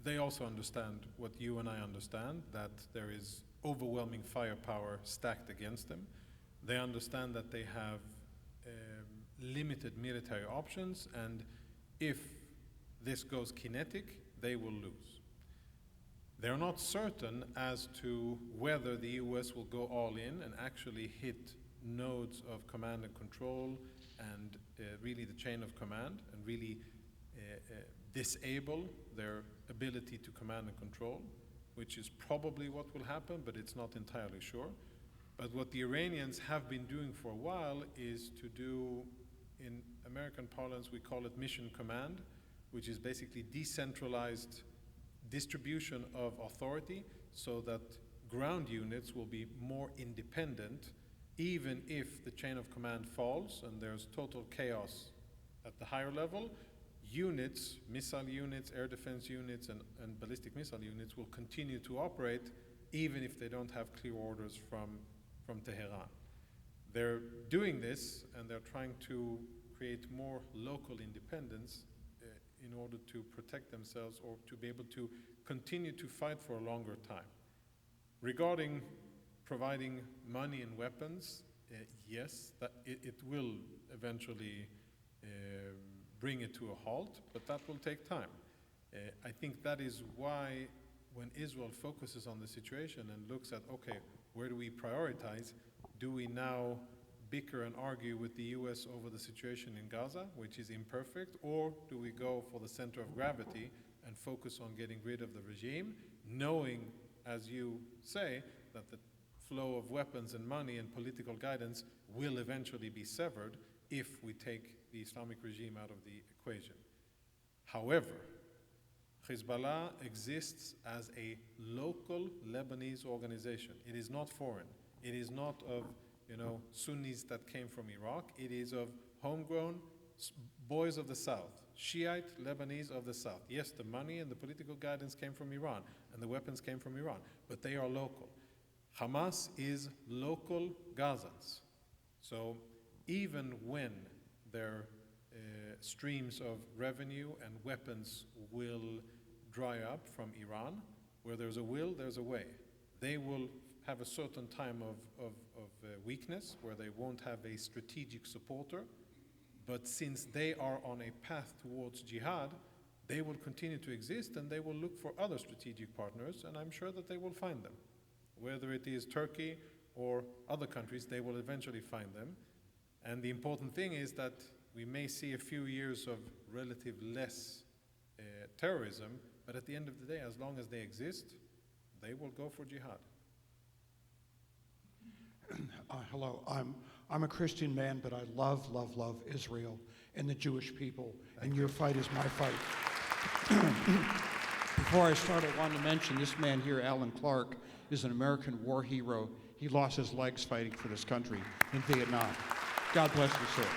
they also understand what you and I understand, that there is overwhelming firepower stacked against them. They understand that they have limited military options, and if this goes kinetic, they will lose. They're not certain as to whether the US will go all in and actually hit nodes of command and control and really the chain of command and really disable their ability to command and control, which is probably what will happen, but it's not entirely sure. But what the Iranians have been doing for a while is to do, in American parlance, we call it mission command, which is basically decentralized distribution of authority so that ground units will be more independent, even if the chain of command falls and there's total chaos at the higher level. Units, missile units, air defense units, and ballistic missile units will continue to operate even if they don't have clear orders from Tehran. They're doing this, and they're trying to create more local independence in order to protect themselves or to be able to continue to fight for a longer time. Regarding providing money and weapons, yes, that it will eventually bring it to a halt, but that will take time. I think that is why when Israel focuses on the situation and looks at, okay, where do we prioritize? Do we now bicker and argue with the US over the situation in Gaza, which is imperfect, or do we go for the center of gravity and focus on getting rid of the regime, knowing, as you say, that the flow of weapons and money and political guidance will eventually be severed if we take the Islamic regime out of the equation. However, Hezbollah exists as a local Lebanese organization. It is not foreign. It is not of, Sunnis that came from Iraq. It is of homegrown boys of the South, Shiite Lebanese of the South. Yes, the money and the political guidance came from Iran, and the weapons came from Iran, but they are local. Hamas is local Gazans. So even when their streams of revenue and weapons will dry up from Iran, where there's a will, there's a way. They will have a certain time of weakness where they won't have a strategic supporter, but since they are on a path towards jihad, they will continue to exist and they will look for other strategic partners, and I'm sure that they will find them. Whether it is Turkey or other countries, they will eventually find them. And the important thing is that we may see a few years of relative less terrorism, but at the end of the day, as long as they exist, they will go for jihad. Hello, I'm a Christian man, but I love Israel and the Jewish people, and your fight is my fight. Before I start, I wanted to mention this man here, Alan Clark, is an American war hero. He lost his legs fighting for this country in Vietnam. God bless you, sir.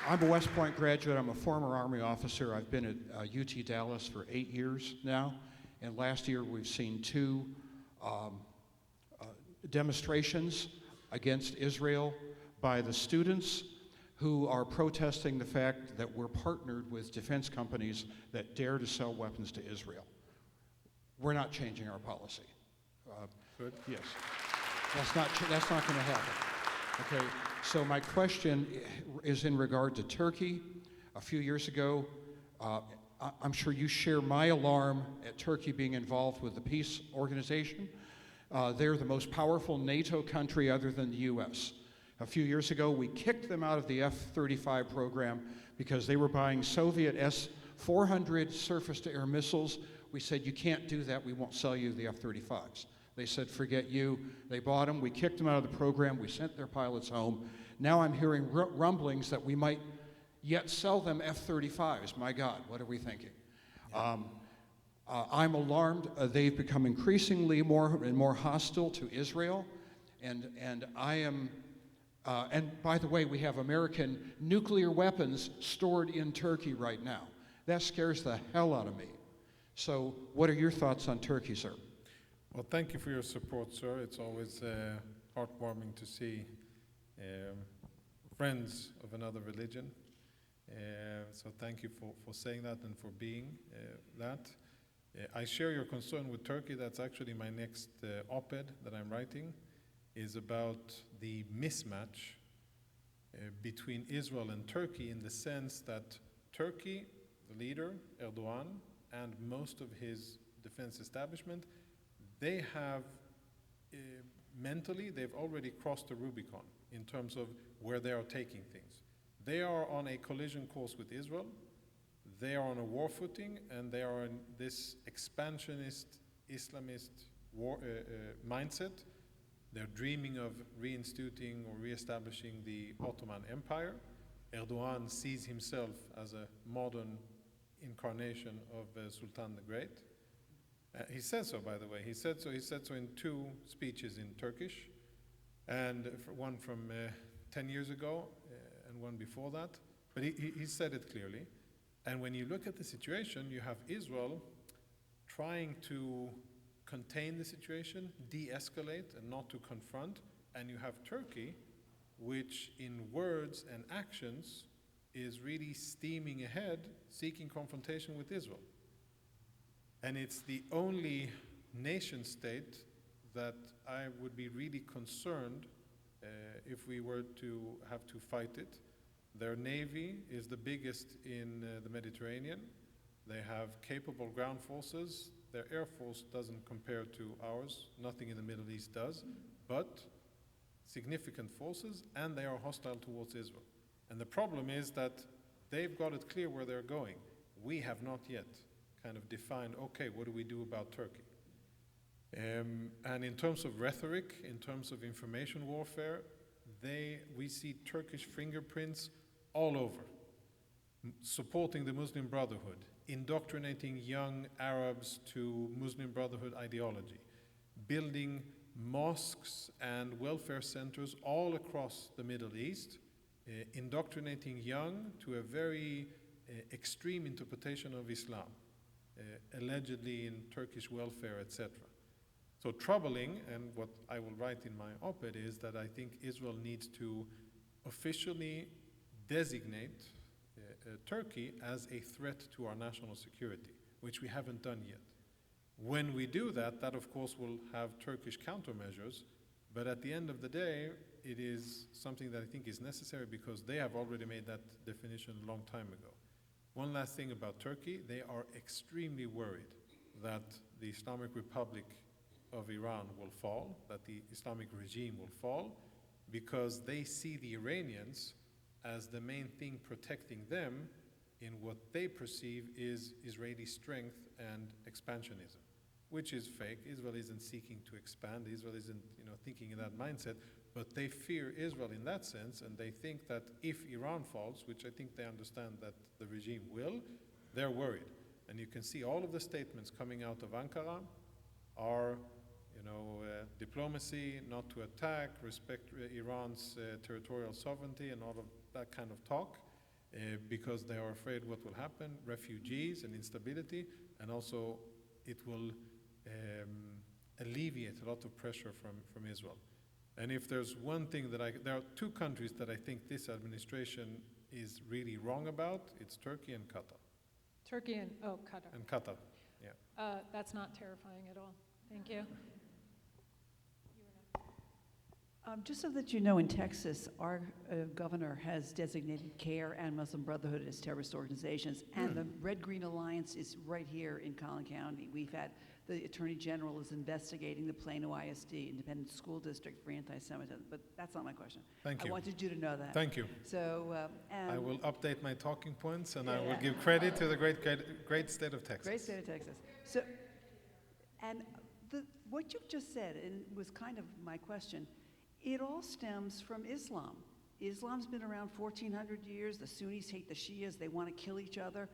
I'm a West Point graduate. I'm a former Army officer. I've been at UT Dallas for 8 years now, and last year we've seen two demonstrations against Israel by the students who are protesting the fact that we're partnered with defense companies that dare to sell weapons to Israel. We're not changing our policy. Good. Yes, that's not going to happen. Okay, so my question is in regard to Turkey. A few years ago, I'm sure you share my alarm at Turkey being involved with the peace organization. They're the most powerful NATO country other than the US. A few years ago, we kicked them out of the F-35 program because they were buying Soviet S-400 surface-to-air missiles. We said, you can't do that, we won't sell you the F-35s. They said, forget you. They bought them, we kicked them out of the program, we sent their pilots home. Now I'm hearing rumblings that we might yet sell them F-35s. My God, what are we thinking? I'm alarmed. They've become increasingly more and more hostile to Israel, and I am, and by the way, we have American nuclear weapons stored in Turkey right now. That scares the hell out of me. So what are your thoughts on Turkey, sir? Well, thank you for your support, sir. It's always heartwarming to see friends of another religion. So thank you for saying that and for being that. I share your concern with Turkey. That's actually my next op-ed that I'm writing, is about the mismatch between Israel and Turkey, in the sense that Turkey, the leader, Erdogan, and most of his defense establishment, they have, mentally, they've already crossed the Rubicon in terms of where they are taking things. They are on a collision course with Israel. They are on a war footing, and they are in this expansionist, Islamist war, mindset. They're dreaming of reinstituting or reestablishing the Ottoman Empire. Erdogan sees himself as a modern incarnation of Sultan the Great. He said so, by the way. He said so in two speeches in Turkish, and one from 10 years ago and one before that. But he said it clearly. And when you look at the situation, you have Israel trying to contain the situation, de-escalate, and not to confront. And you have Turkey, which in words and actions is really steaming ahead, seeking confrontation with Israel. And it's the only nation state that I would be really concerned if we were to have to fight it. Their navy is the biggest in the Mediterranean. They have capable ground forces. Their air force doesn't compare to ours. Nothing in the Middle East does, but significant forces, and they are hostile towards Israel. And the problem is that they've got it clear where they're going. We have not yet kind of defined, okay, what do we do about Turkey? And in terms of rhetoric, in terms of information warfare, we see Turkish fingerprints all over, supporting the Muslim Brotherhood, indoctrinating young Arabs to Muslim Brotherhood ideology, building mosques and welfare centers all across the Middle East, indoctrinating young to a very extreme interpretation of Islam, allegedly in Turkish welfare, etc. So troubling, and what I will write in my op-ed is that I think Israel needs to officially designate Turkey as a threat to our national security, which we haven't done yet. When we do that, that of course will have Turkish countermeasures, but at the end of the day, it is something that I think is necessary because they have already made that definition a long time ago. One last thing about Turkey, they are extremely worried that the Islamic Republic of Iran will fall, that the Islamic regime will fall, because they see the Iranians as the main thing protecting them in what they perceive is Israeli strength and expansionism, which is fake. Israel isn't seeking to expand. Israel isn't, thinking in that mindset, but they fear Israel in that sense, and they think that if Iran falls, which I think they understand that the regime will, they're worried. And you can see all of the statements coming out of Ankara are, diplomacy, not to attack, respect Iran's territorial sovereignty, and all of that kind of talk, because they are afraid what will happen, refugees and instability, and also it will alleviate a lot of pressure from Israel. And if there's one thing there are two countries that I think this administration is really wrong about, it's Turkey and Qatar. Turkey and, Qatar. And Qatar, yeah. That's not terrifying at all. Thank you. Just so that you know, in Texas, our governor has designated CARE and Muslim Brotherhood as terrorist organizations, and the Red-Green Alliance is right here in Collin County. The Attorney General is investigating the Plano ISD, Independent School District, for anti-Semitism, but that's not my question. Thank you. I wanted you to know that. Thank you. So, I will update my talking points, and I will Yeah. give credit to the great state of Texas. Great state of Texas. So, and what you've just said, and it was kind of my question, it all stems from Islam. Islam's been around 1,400 years. The Sunnis hate the Shias. They want to kill each other.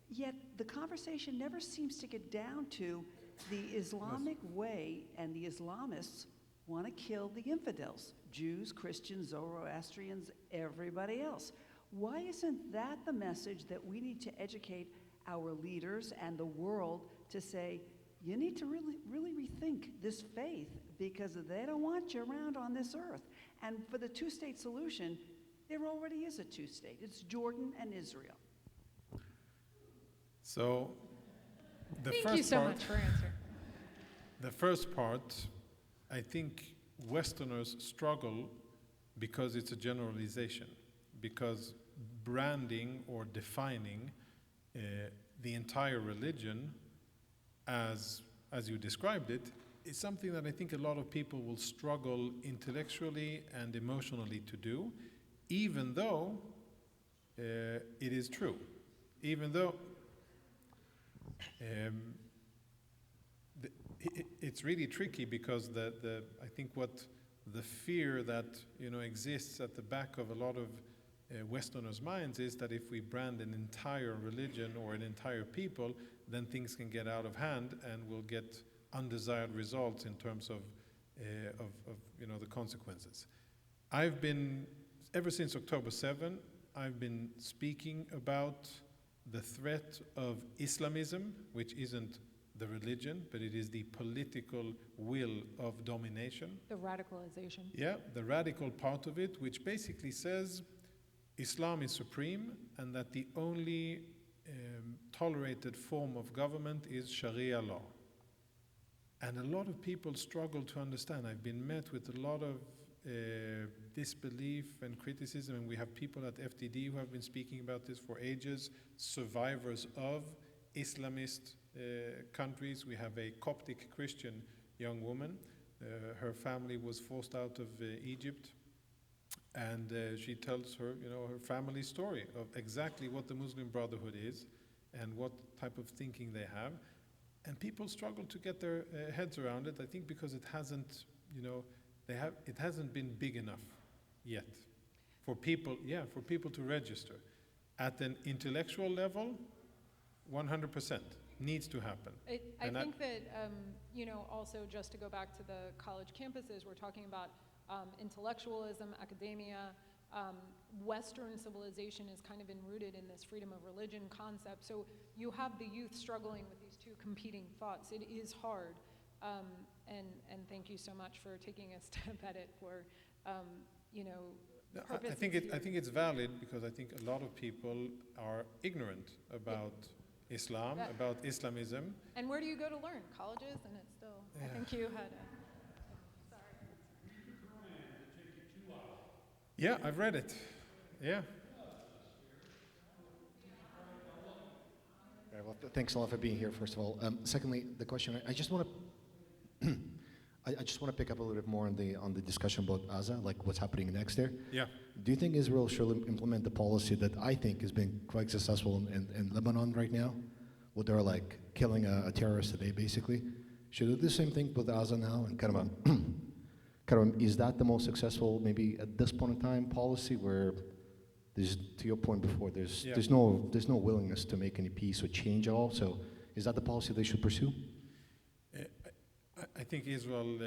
Yet the conversation never seems to get down to the Islamic way, and the Islamists want to kill the infidels, Jews, Christians, Zoroastrians, everybody else. Why isn't that the message that we need to educate our leaders and the world to say, you need to really rethink this faith, because they don't want you around on this earth. And for the two-state solution, there already is a two-state. It's Jordan and Israel. So the Thank first you so part, much for answering. the first part, I think Westerners struggle because it's a generalization, because branding or defining the entire religion as you described it, is something that I think a lot of people will struggle intellectually and emotionally to do, even though it is true. Even though it's really tricky, because I think what the fear that exists at the back of a lot of Westerners' minds is that if we brand an entire religion or an entire people, then things can get out of hand and we'll get undesired results in terms of the consequences. I've been, ever since October 7, I've been speaking about the threat of Islamism, which isn't the religion, but it is the political will of domination. The radicalization. Yeah, the radical part of it, which basically says Islam is supreme and that the only tolerated form of government is Sharia law. And a lot of people struggle to understand. I've been met with a lot of disbelief and criticism, and we have people at FDD who have been speaking about this for ages, survivors of Islamist countries. We have a Coptic Christian young woman. Her family was forced out of Egypt, and she tells her family story of exactly what the Muslim Brotherhood is and what type of thinking they have. And people struggle to get their heads around it, I think, because it hasn't, it hasn't been big enough yet for people to register. At an intellectual level, 100% needs to happen. I think that, also just to go back to the college campuses, we're talking about intellectualism, academia. Western civilization is kind of enrooted in this freedom of religion concept. So you have the youth struggling with these two competing thoughts. It is hard. and thank you so much for taking a step at it for, you know, No, purposes I think here. it's valid because I think a lot of people are ignorant about Islam, That- about Islamism. And where do you go to learn? Colleges, and it's still, I think you had a, Yeah, I've read it. Yeah. All right, well, thanks a lot for being here, first of all. Secondly, the question, I just want to, I just want to pick up a little bit more on the discussion about Gaza, like what's happening next there. Yeah. Do you think Israel should implement the policy that I think has been quite successful in Lebanon right now, where they're like killing a terrorist a day, basically? Should they do the same thing with Gaza now and kind of is that the most successful, maybe at this point in time, policy where there's, to your point before, there's no willingness to make any peace or change at all? So is that the policy they should pursue? I think Israel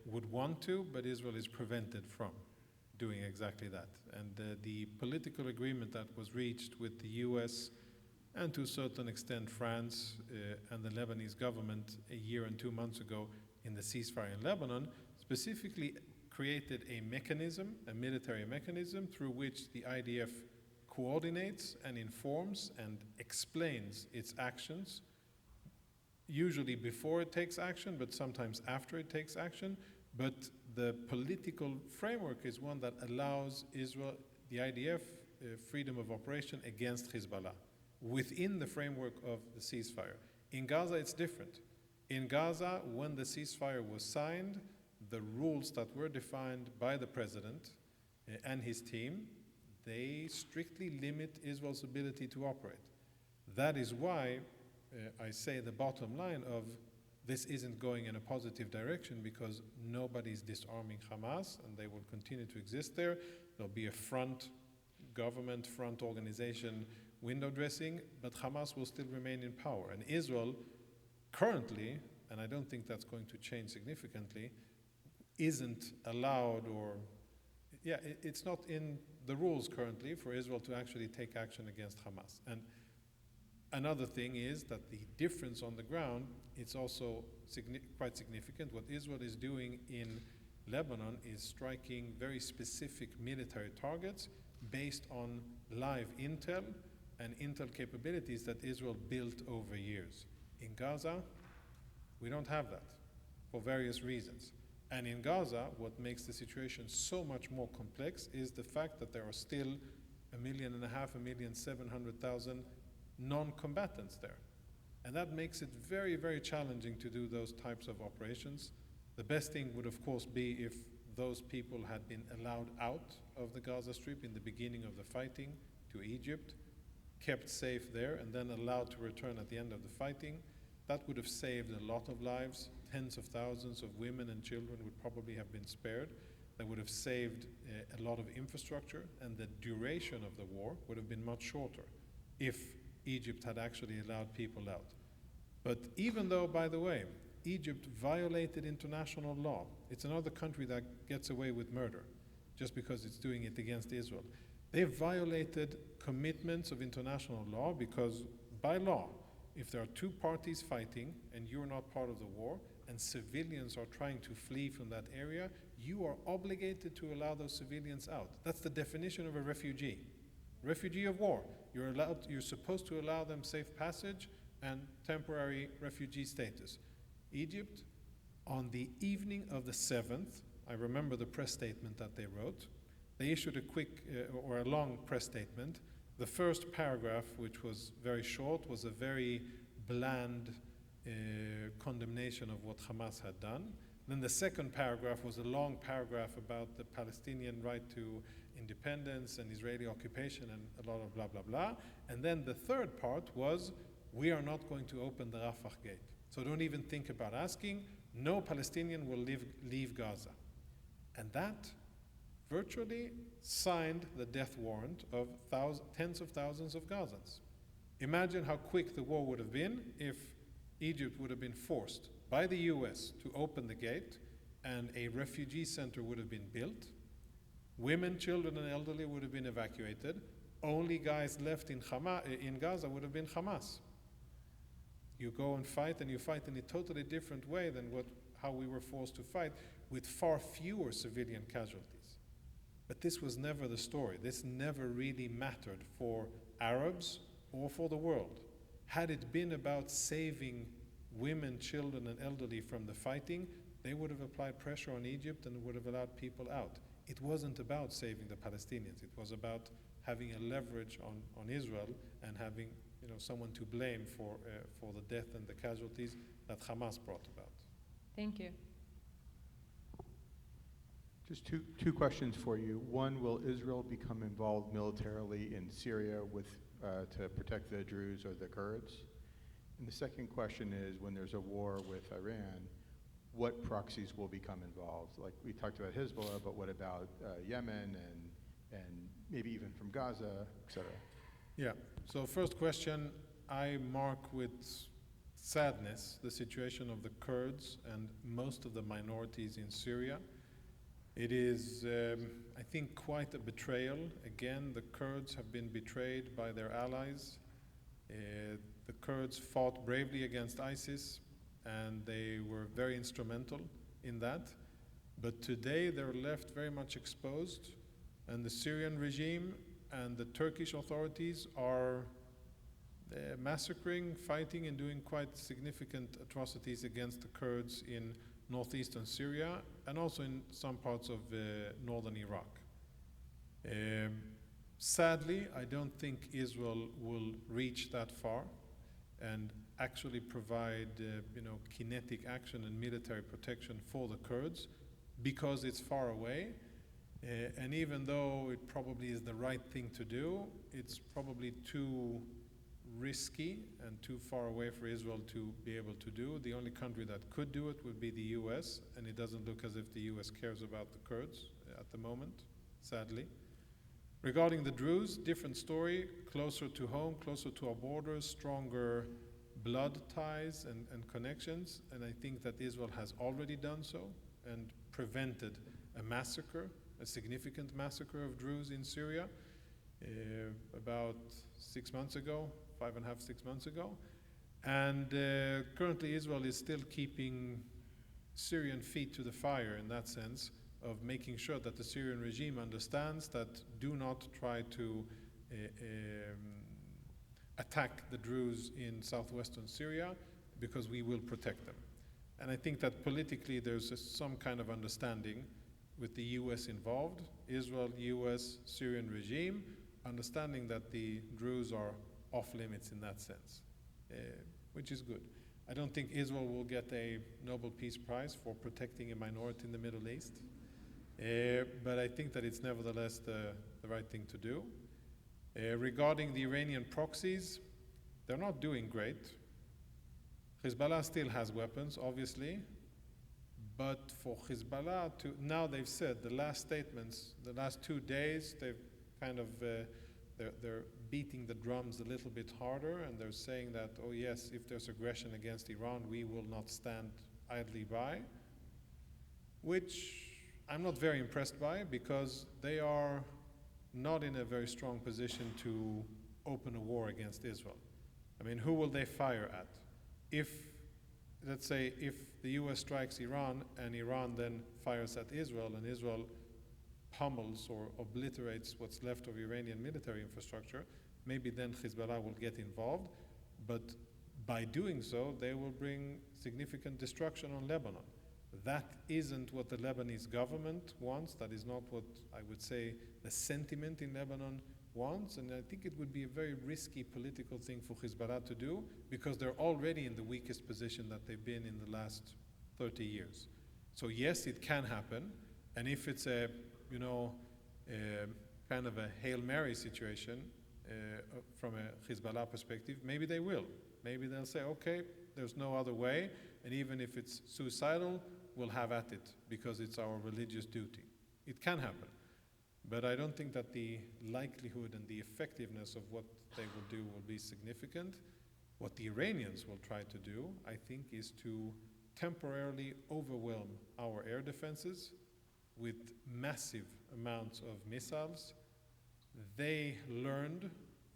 would want to, but Israel is prevented from doing exactly that. And the political agreement that was reached with the US and to a certain extent France and the Lebanese government a year and 2 months ago in the ceasefire in Lebanon specifically created a mechanism, a military mechanism, through which the IDF coordinates and informs and explains its actions, usually before it takes action, but sometimes after it takes action. But the political framework is one that allows Israel, the IDF, freedom of operation against Hezbollah within the framework of the ceasefire. In Gaza, it's different. In Gaza, when the ceasefire was signed, the rules that were defined by the president and his team, they strictly limit Israel's ability to operate. That is why I say the bottom line of this isn't going in a positive direction, because nobody's disarming Hamas and they will continue to exist there. There'll be a government front organization window dressing, but Hamas will still remain in power. And Israel currently, and I don't think that's going to change significantly, isn't allowed, or it's not in the rules currently for Israel to actually take action against Hamas. And another thing is that the difference on the ground, it's also quite significant. What Israel is doing in Lebanon is striking very specific military targets based on live intel and intel capabilities that Israel built over years. In Gaza, we don't have that for various reasons. And in Gaza, what makes the situation so much more complex is the fact that there are still 1.5 million, 1,700,000 non-combatants there. And that makes it very, very challenging to do those types of operations. The best thing would, of course, be if those people had been allowed out of the Gaza Strip in the beginning of the fighting to Egypt, kept safe there, and then allowed to return at the end of the fighting. That would have saved a lot of lives. Tens of thousands of women and children would probably have been spared. That would have saved a lot of infrastructure, and the duration of the war would have been much shorter if Egypt had actually allowed people out. But even though, by the way, Egypt violated international law, it's another country that gets away with murder just because it's doing it against Israel. They violated commitments of international law because, by law, if there are two parties fighting and you're not part of the war and civilians are trying to flee from that area, you are obligated to allow those civilians out. That's the definition of a refugee. Refugee of war. You're supposed to allow them safe passage and temporary refugee status. Egypt, on the evening of the 7th, I remember the press statement that they wrote. They issued a quick or a long press statement. The first paragraph, which was very short, was a very bland condemnation of what Hamas had done. Then the second paragraph was a long paragraph about the Palestinian right to independence and Israeli occupation and a lot of blah, blah, blah. And then the third part was, we are not going to open the Rafah gate. So don't even think about asking. No Palestinian will leave Gaza. And that virtually signed the death warrant of tens of thousands of Gazans. Imagine how quick the war would have been if Egypt would have been forced by the US to open the gate and a refugee center would have been built. Women, children, and elderly would have been evacuated. Only guys left in Gaza would have been Hamas. You go and you fight in a totally different way than what how we were forced to fight with far fewer civilian casualties. But this was never the story. This never really mattered for Arabs or for the world. Had it been about saving women, children, and elderly from the fighting, they would have applied pressure on Egypt and would have allowed people out. It wasn't about saving the Palestinians. It was about having a leverage on Israel and having someone to blame for the death and the casualties that Hamas brought about. Thank you. Just two questions for you. One, will Israel become involved militarily in Syria to protect the Druze or the Kurds? And the second question is, when there's a war with Iran, what proxies will become involved? Like we talked about Hezbollah, but what about Yemen and maybe even from Gaza, et cetera? Yeah, so first question, I mark with sadness the situation of the Kurds and most of the minorities in Syria. It is, I think, quite a betrayal. Again, the Kurds have been betrayed by their allies. The Kurds fought bravely against ISIS, and they were very instrumental in that. But today they're left very much exposed, and the Syrian regime and the Turkish authorities are massacring, fighting, and doing quite significant atrocities against the Kurds in northeastern Syria and also in some parts of northern Iraq. Sadly, I don't think Israel will reach that far and actually provide kinetic action and military protection for the Kurds because it's far away. And even though it probably is the right thing to do, it's probably too risky and too far away for Israel to be able to do. The only country that could do it would be the US, and it doesn't look as if the US cares about the Kurds at the moment, sadly. Regarding the Druze, different story, closer to home, closer to our borders, stronger blood ties and connections, and I think that Israel has already done so and prevented a massacre, a significant massacre of Druze in Syria about 6 months ago, 5.5, 6 months ago. And currently Israel is still keeping Syrian feet to the fire in that sense of making sure that the Syrian regime understands that do not try to attack the Druze in southwestern Syria because we will protect them. And I think that politically there's some kind of understanding with the US involved, Israel, US, Syrian regime, understanding that the Druze are off limits in that sense, which is good. I don't think Israel will get a Nobel Peace Prize for protecting a minority in the Middle East, but I think that it's nevertheless the right thing to do. Regarding the Iranian proxies, they're not doing great. Hezbollah still has weapons, obviously, but for Hezbollah to, now they've said, the last statements, the last 2 days, they've kind of, they're beating the drums a little bit harder, and they're saying that, oh yes, if there's aggression against Iran, we will not stand idly by, which I'm not very impressed by because they are not in a very strong position to open a war against Israel. I mean, who will they fire at? If, let's say, if the US strikes Iran and Iran then fires at Israel and Israel pummels or obliterates what's left of Iranian military infrastructure, maybe then Hezbollah will get involved, but by doing so, they will bring significant destruction on Lebanon. That isn't what the Lebanese government wants. That is not what I would say the sentiment in Lebanon wants, and I think it would be a very risky political thing for Hezbollah to do because they're already in the weakest position that they've been in the last 30 years. So yes, it can happen, and if it's a, kind of a Hail Mary situation from a Hezbollah perspective, maybe they will. Maybe they'll say, okay, there's no other way, and even if it's suicidal, we'll have at it because it's our religious duty. It can happen. But I don't think that the likelihood and the effectiveness of what they will do will be significant. What the Iranians will try to do, I think, is to temporarily overwhelm our air defenses with massive amounts of missiles. They learned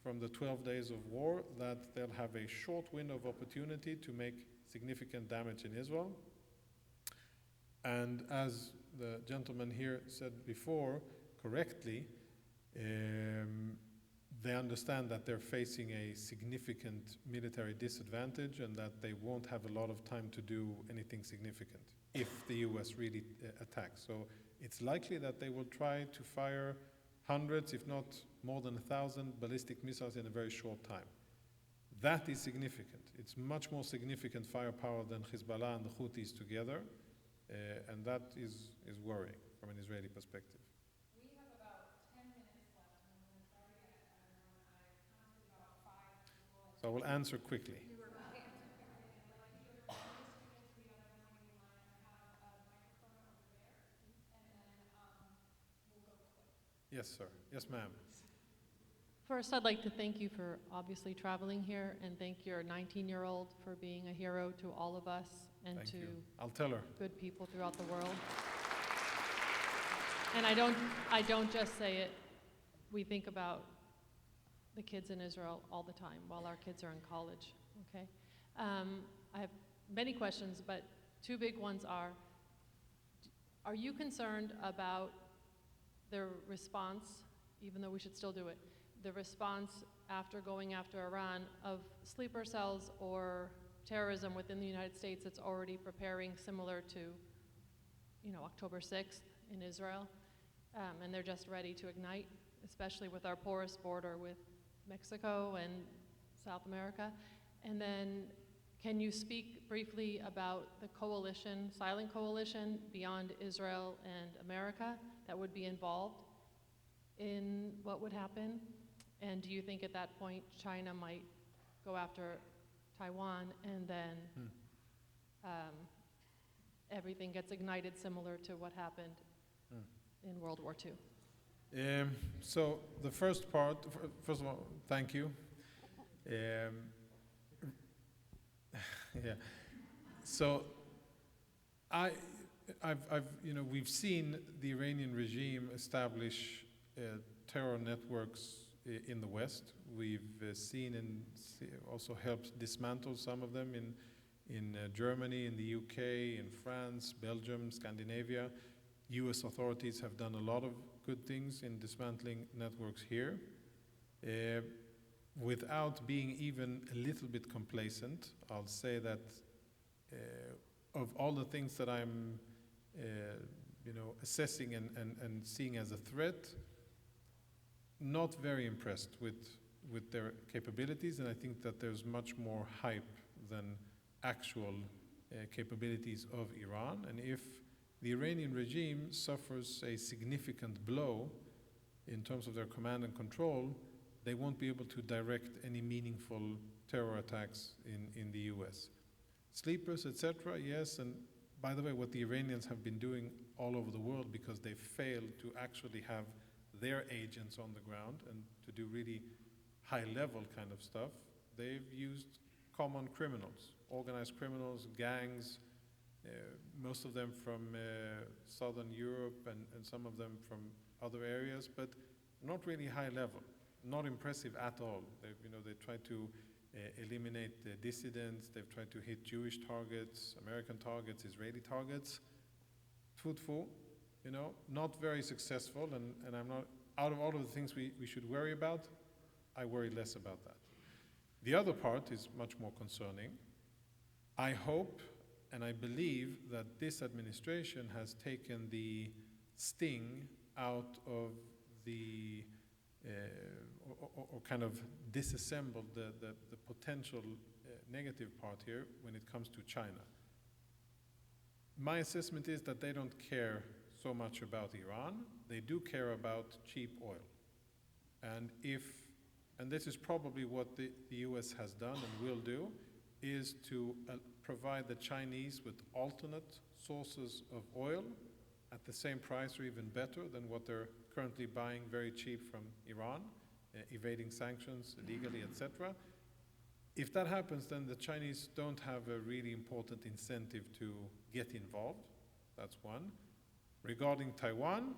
from the 12 days of war that they'll have a short window of opportunity to make significant damage in Israel. And as the gentleman here said before, correctly, they understand that they're facing a significant military disadvantage and that they won't have a lot of time to do anything significant if the US really attacks. So it's likely that they will try to fire hundreds, if not more than 1,000 ballistic missiles in a very short time. That is significant. It's much more significant firepower than Hezbollah and the Houthis together, and that is worrying from an Israeli perspective. We have about 10 minutes left, and I'm going to start again at everyone. I counted about 5 people. So I will answer quickly. Yes, sir. Yes, ma'am. First, I'd like to thank you for obviously traveling here and thank your 19-year-old for being a hero to all of us and Thank to you. I'll tell her. good people throughout the world. And I don't just say it. We think about the kids in Israel all the time while our kids are in college, okay? I have many questions, but 2 big ones are you concerned about their response, even though we should still do it, the response after going after Iran of sleeper cells or terrorism within the United States that's already preparing similar to, October 6th in Israel, and they're just ready to ignite, especially with our porous border with Mexico and South America. And then can you speak briefly about the coalition, silent coalition beyond Israel and America that would be involved in what would happen? And do you think at that point China might go after Taiwan and then everything gets ignited similar to what happened in World War II? So the first part, first of all, thank you. Yeah. So we've seen the Iranian regime establish terror networks in the West. We've seen and also helped dismantle some of them in Germany, in the UK, in France, Belgium, Scandinavia. US authorities have done a lot of good things in dismantling networks here. Without being even a little bit complacent, I'll say that of all the things that I'm assessing and seeing as a threat, not very impressed with their capabilities, and I think that there's much more hype than actual capabilities of Iran. And if the Iranian regime suffers a significant blow in terms of their command and control, they won't be able to direct any meaningful terror attacks in the US. Sleepers, etc., yes, and by the way, what the Iranians have been doing all over the world, because they failed to actually have their agents on the ground and to do really high-level kind of stuff, they've used common criminals, organized criminals, gangs, most of them from Southern Europe and some of them from other areas, but not really high level, not impressive at all. They tried to eliminate the dissidents, they've tried to hit Jewish targets, American targets, Israeli targets. Truthful, not very successful, and I'm not, out of all of the things we should worry about, I worry less about that. The other part is much more concerning. I hope and I believe that this administration has taken the sting out of the, or kind of disassembled the potential negative part here when it comes to China. My assessment is that they don't care so much about Iran. They do care about cheap oil. And this is probably what the US has done and will do, is to provide the Chinese with alternate sources of oil at the same price or even better than what they're currently buying very cheap from Iran, evading sanctions illegally, etc. If that happens, then the Chinese don't have a really important incentive to get involved. That's one. Regarding Taiwan,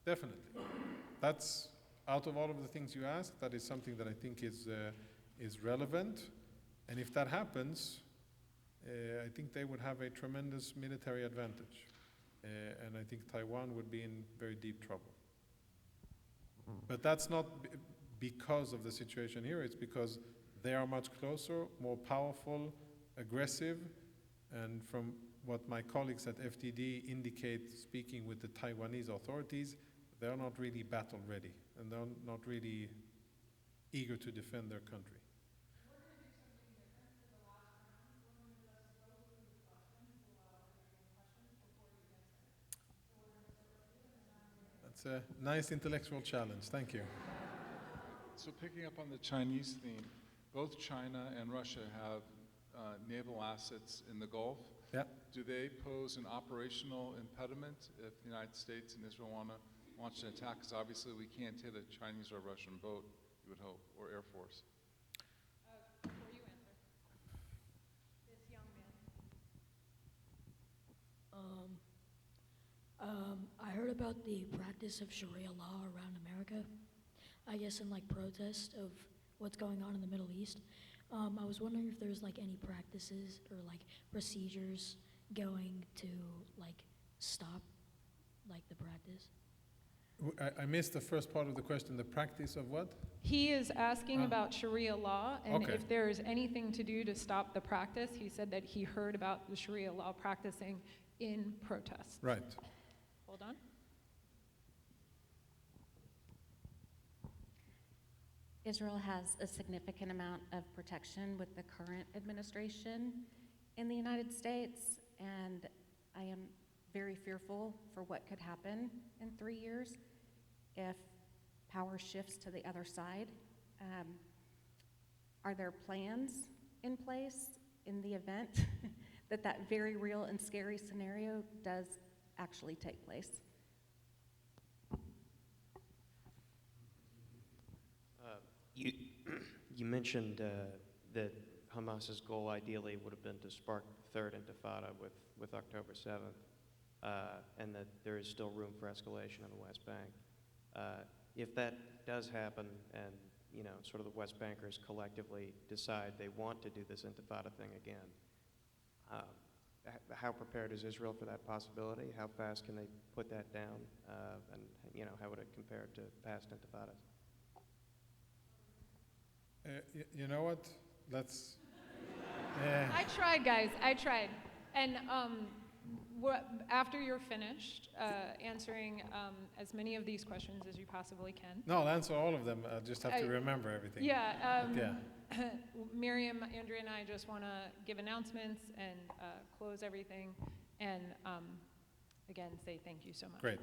definitely. That's, out of all of the things you asked, that is something that I think is relevant. And if that happens, I think they would have a tremendous military advantage. and I think Taiwan would be in very deep trouble. But that's not because of the situation here, it's because they are much closer, more powerful, aggressive, and from what my colleagues at FTD indicate, speaking with the Taiwanese authorities, they're not really battle ready, and they're not really eager to defend their country. That's a nice intellectual challenge, thank you. So picking up on the Chinese theme, both China and Russia have naval assets in the Gulf. Yeah. Do they pose an operational impediment if the United States and Israel want to launch an attack? Because obviously we can't hit a Chinese or Russian boat, you would hope, or Air Force. Before you answer, this young man. I heard about the practice of Sharia law around America, I guess in like protest of what's going on in the Middle East. I was wondering if there's like any practices or like procedures going to like stop like the practice. I missed the first part of the question, the practice of what? He is asking about Sharia law and Okay. if there is anything to do to stop the practice. He said that he heard about the Sharia law practicing in protest. Right. Hold on. Israel has a significant amount of protection with the current administration in the United States, and I am very fearful for what could happen in 3 years if power shifts to the other side. Are there plans in place in the event that that very real and scary scenario does actually take place? You mentioned that Hamas's goal ideally would have been to spark the third intifada with October 7th, and that there is still room for escalation in the West Bank. If that does happen, and sort of the West Bankers collectively decide they want to do this intifada thing again, how prepared is Israel for that possibility? How fast can they put that down? And how would it compare to past intifadas? You know what? Let's. I tried, guys. I tried. And after you're finished answering as many of these questions as you possibly can. No, I'll answer all of them. I just have to remember everything. Yeah. Yeah. Miriam, Andrea, and I just want to give announcements and close everything. And again, say thank you so much. Great.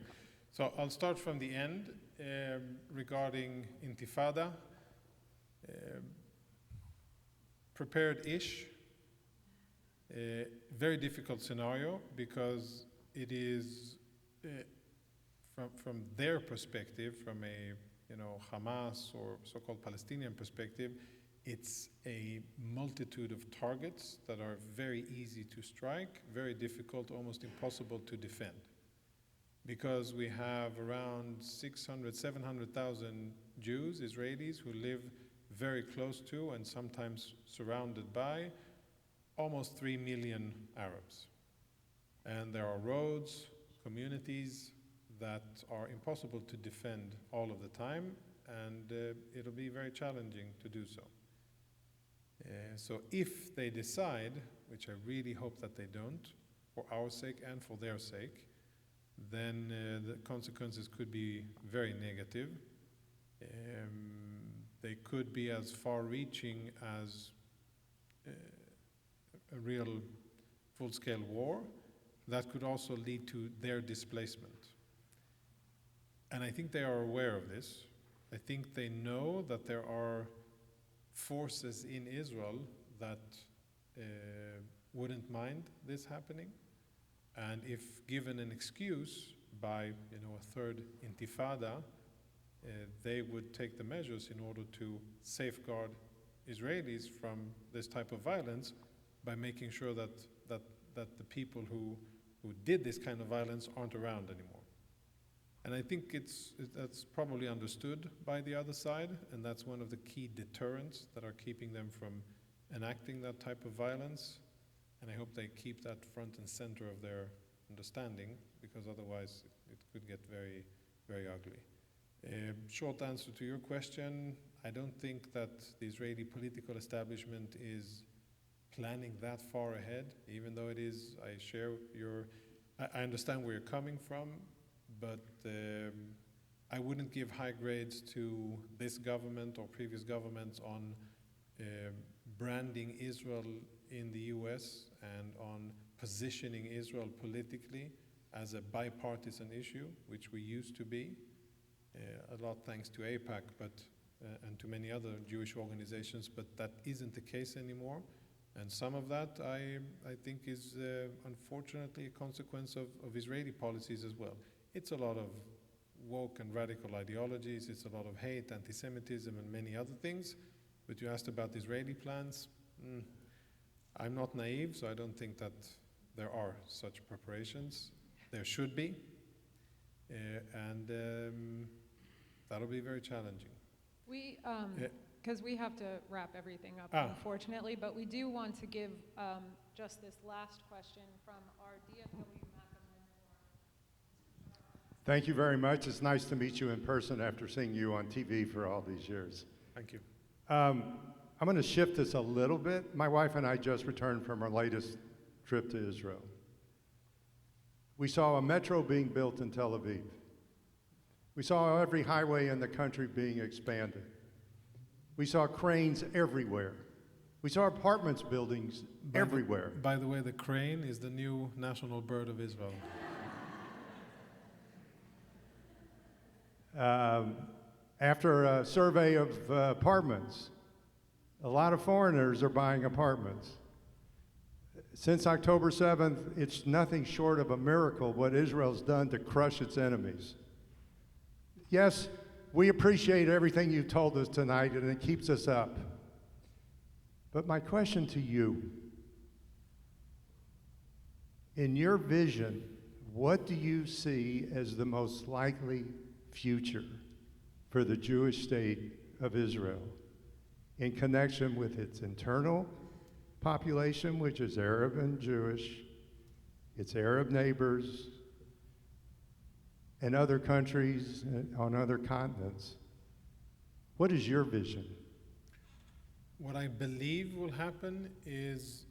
So I'll start from the end regarding Intifada. Prepared-ish. Very difficult scenario because it is, from their perspective, from a Hamas or so-called Palestinian perspective, it's a multitude of targets that are very easy to strike, very difficult, almost impossible to defend. Because we have around 600, 700,000 Jews, Israelis, who live very close to and sometimes surrounded by almost 3 million Arabs. And there are roads, communities that are impossible to defend all of the time, and it'll be very challenging to do so. So if they decide, which I really hope that they don't, for our sake and for their sake, then the consequences could be very negative. They could be as far-reaching as a real full-scale war. That could also lead to their displacement. And I think they are aware of this. I think they know that there are forces in Israel that wouldn't mind this happening. And if given an excuse by a third intifada, they would take the measures in order to safeguard Israelis from this type of violence by making sure that the people who did this kind of violence aren't around anymore. And I think that's probably understood by the other side, and that's one of the key deterrents that are keeping them from enacting that type of violence. And I hope they keep that front and center of their understanding, because otherwise it could get very, very ugly. Short answer to your question, I don't think that the Israeli political establishment is planning that far ahead, even though it is, I understand where you're coming from, but I wouldn't give high grades to this government or previous governments on branding Israel in the US and on positioning Israel politically as a bipartisan issue, which we used to be. A lot thanks to AIPAC and to many other Jewish organizations, but that isn't the case anymore. And some of that I think is unfortunately a consequence of Israeli policies as well. It's a lot of woke and radical ideologies, it's a lot of hate, anti-Semitism, and many other things. But you asked about Israeli plans. I'm not naive, so I don't think that there are such preparations. There should be. And that'll be very challenging. We, because we have to wrap everything up, unfortunately, but we do want to give just this last question from our DFW MACA mentor. Thank you very much. It's nice to meet you in person after seeing you on TV for all these years. Thank you. I'm going to shift this a little bit. My wife and I just returned from our latest trip to Israel. We saw a metro being built in Tel Aviv. We saw every highway in the country being expanded. We saw cranes everywhere. We saw apartments buildings everywhere. By the way, the crane is the new national bird of Israel. After a survey of apartments, a lot of foreigners are buying apartments. Since October 7th, it's nothing short of a miracle what Israel's done to crush its enemies. Yes, we appreciate everything you've told us tonight, and it keeps us up. But my question to you, in your vision, what do you see as the most likely future for the Jewish state of Israel in connection with its internal population, which is Arab and Jewish, its Arab neighbors, and other countries on other continents? What is your vision? What I believe will happen is,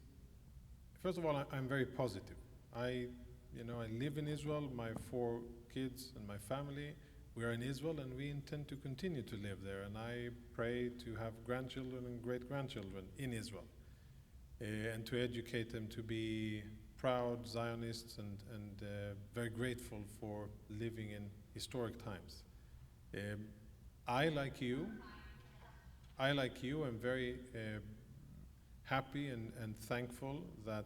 first of all, I'm very positive. I live in Israel. My 4 kids and my family, we are in Israel, and we intend to continue to live there. And I pray to have grandchildren and great-grandchildren in Israel, and to educate them to be proud Zionists and very grateful for living in historic times. I, like you, am very happy and thankful that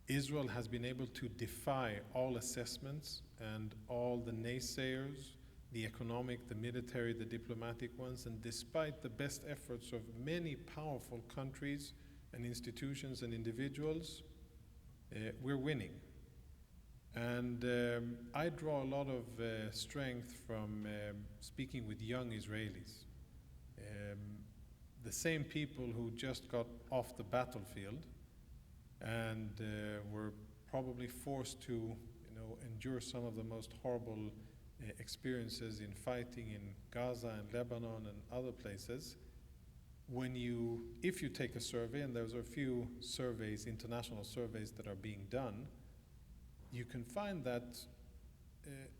Israel has been able to defy all assessments and all the naysayers, the economic, the military, the diplomatic ones, and despite the best efforts of many powerful countries and institutions and individuals, we're winning. And I draw a lot of strength from speaking with young Israelis. The same people who just got off the battlefield and were probably forced to endure some of the most horrible experiences in fighting in Gaza and Lebanon and other places. If you take a survey, and there's a few surveys, international surveys that are being done, you can find that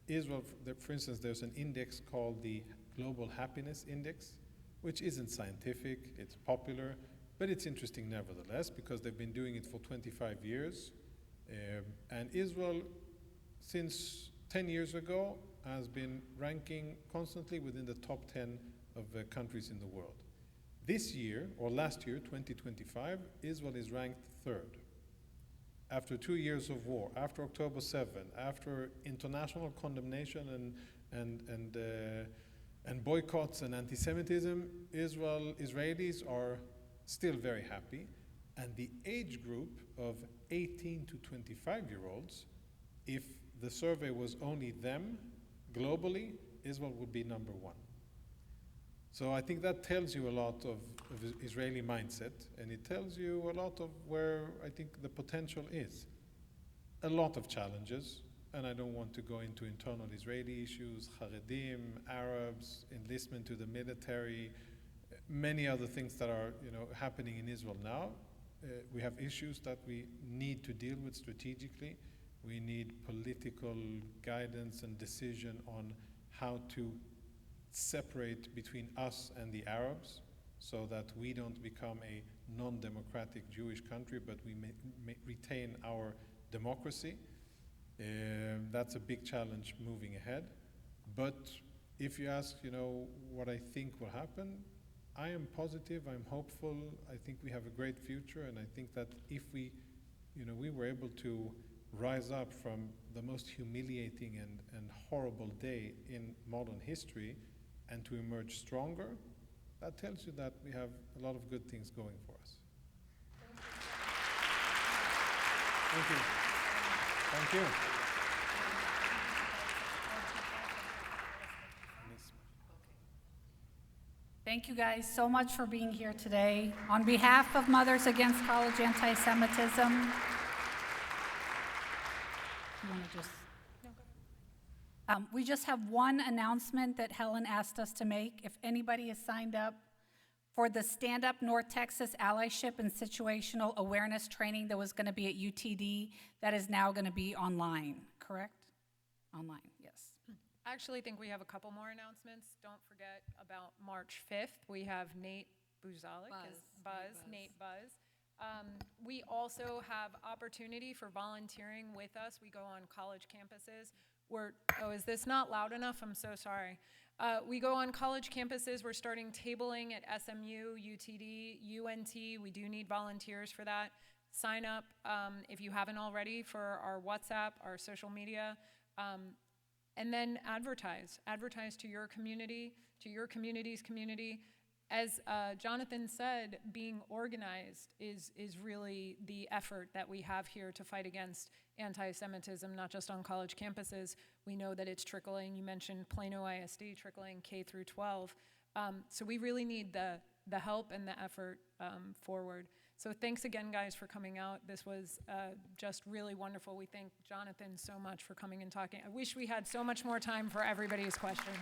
Israel, for instance, there's an index called the Global Happiness Index, which isn't scientific, it's popular, but it's interesting nevertheless, because they've been doing it for 25 years. And Israel, since 10 years ago, has been ranking constantly within the top 10 of countries in the world. This year, or last year, 2025, Israel is ranked 3rd. After 2 years of war, after October 7, after international condemnation and boycotts and anti-Semitism, Israelis are still very happy. And the age group of 18 to 25-year-olds, if the survey was only them, globally, Israel would be number 1. So I think that tells you a lot of Israeli mindset, and it tells you a lot of where I think the potential is. a lot of challenges, and I don't want to go into internal Israeli issues, Haredim, Arabs, enlistment to the military, many other things that are happening in Israel now. We have issues that we need to deal with strategically. We need political guidance and decision on how to separate between us and the Arabs so that we don't become a non-democratic Jewish country, but we may retain our democracy. That's a big challenge moving ahead. But if you ask, what I think will happen, I am positive, I'm hopeful. I think we have a great future, and I think that if we were able to rise up from the most humiliating and horrible day in modern history and to emerge stronger, that tells you that we have a lot of good things going for us. Thank you. Thank you. Thank you guys so much for being here today. On behalf of Mothers Against College Anti-Semitism, you want to just? We just have one announcement that Helen asked us to make. If anybody is signed up for the Stand Up North Texas Allyship and Situational Awareness Training that was going to be at UTD, that is now going to be online, correct? Online, yes. I actually think we have a couple more announcements. Don't forget about March 5th. We have Nate Buzalik, Nate Buzz. We also have opportunity for volunteering with us. We go on college campuses. Is this not loud enough? I'm so sorry. We go on college campuses. We're starting tabling at SMU, UTD, UNT. We do need volunteers for that. Sign up if you haven't already for our WhatsApp, our social media. And then advertise to your community, to your community's community. As Jonathan said, being organized is really the effort that we have here to fight against anti-Semitism, not just on college campuses. We know that it's trickling. You mentioned Plano ISD trickling K through 12. So we really need the help and the effort forward. So thanks again, guys, for coming out. This was just really wonderful. We thank Jonathan so much for coming and talking. I wish we had so much more time for everybody's questions.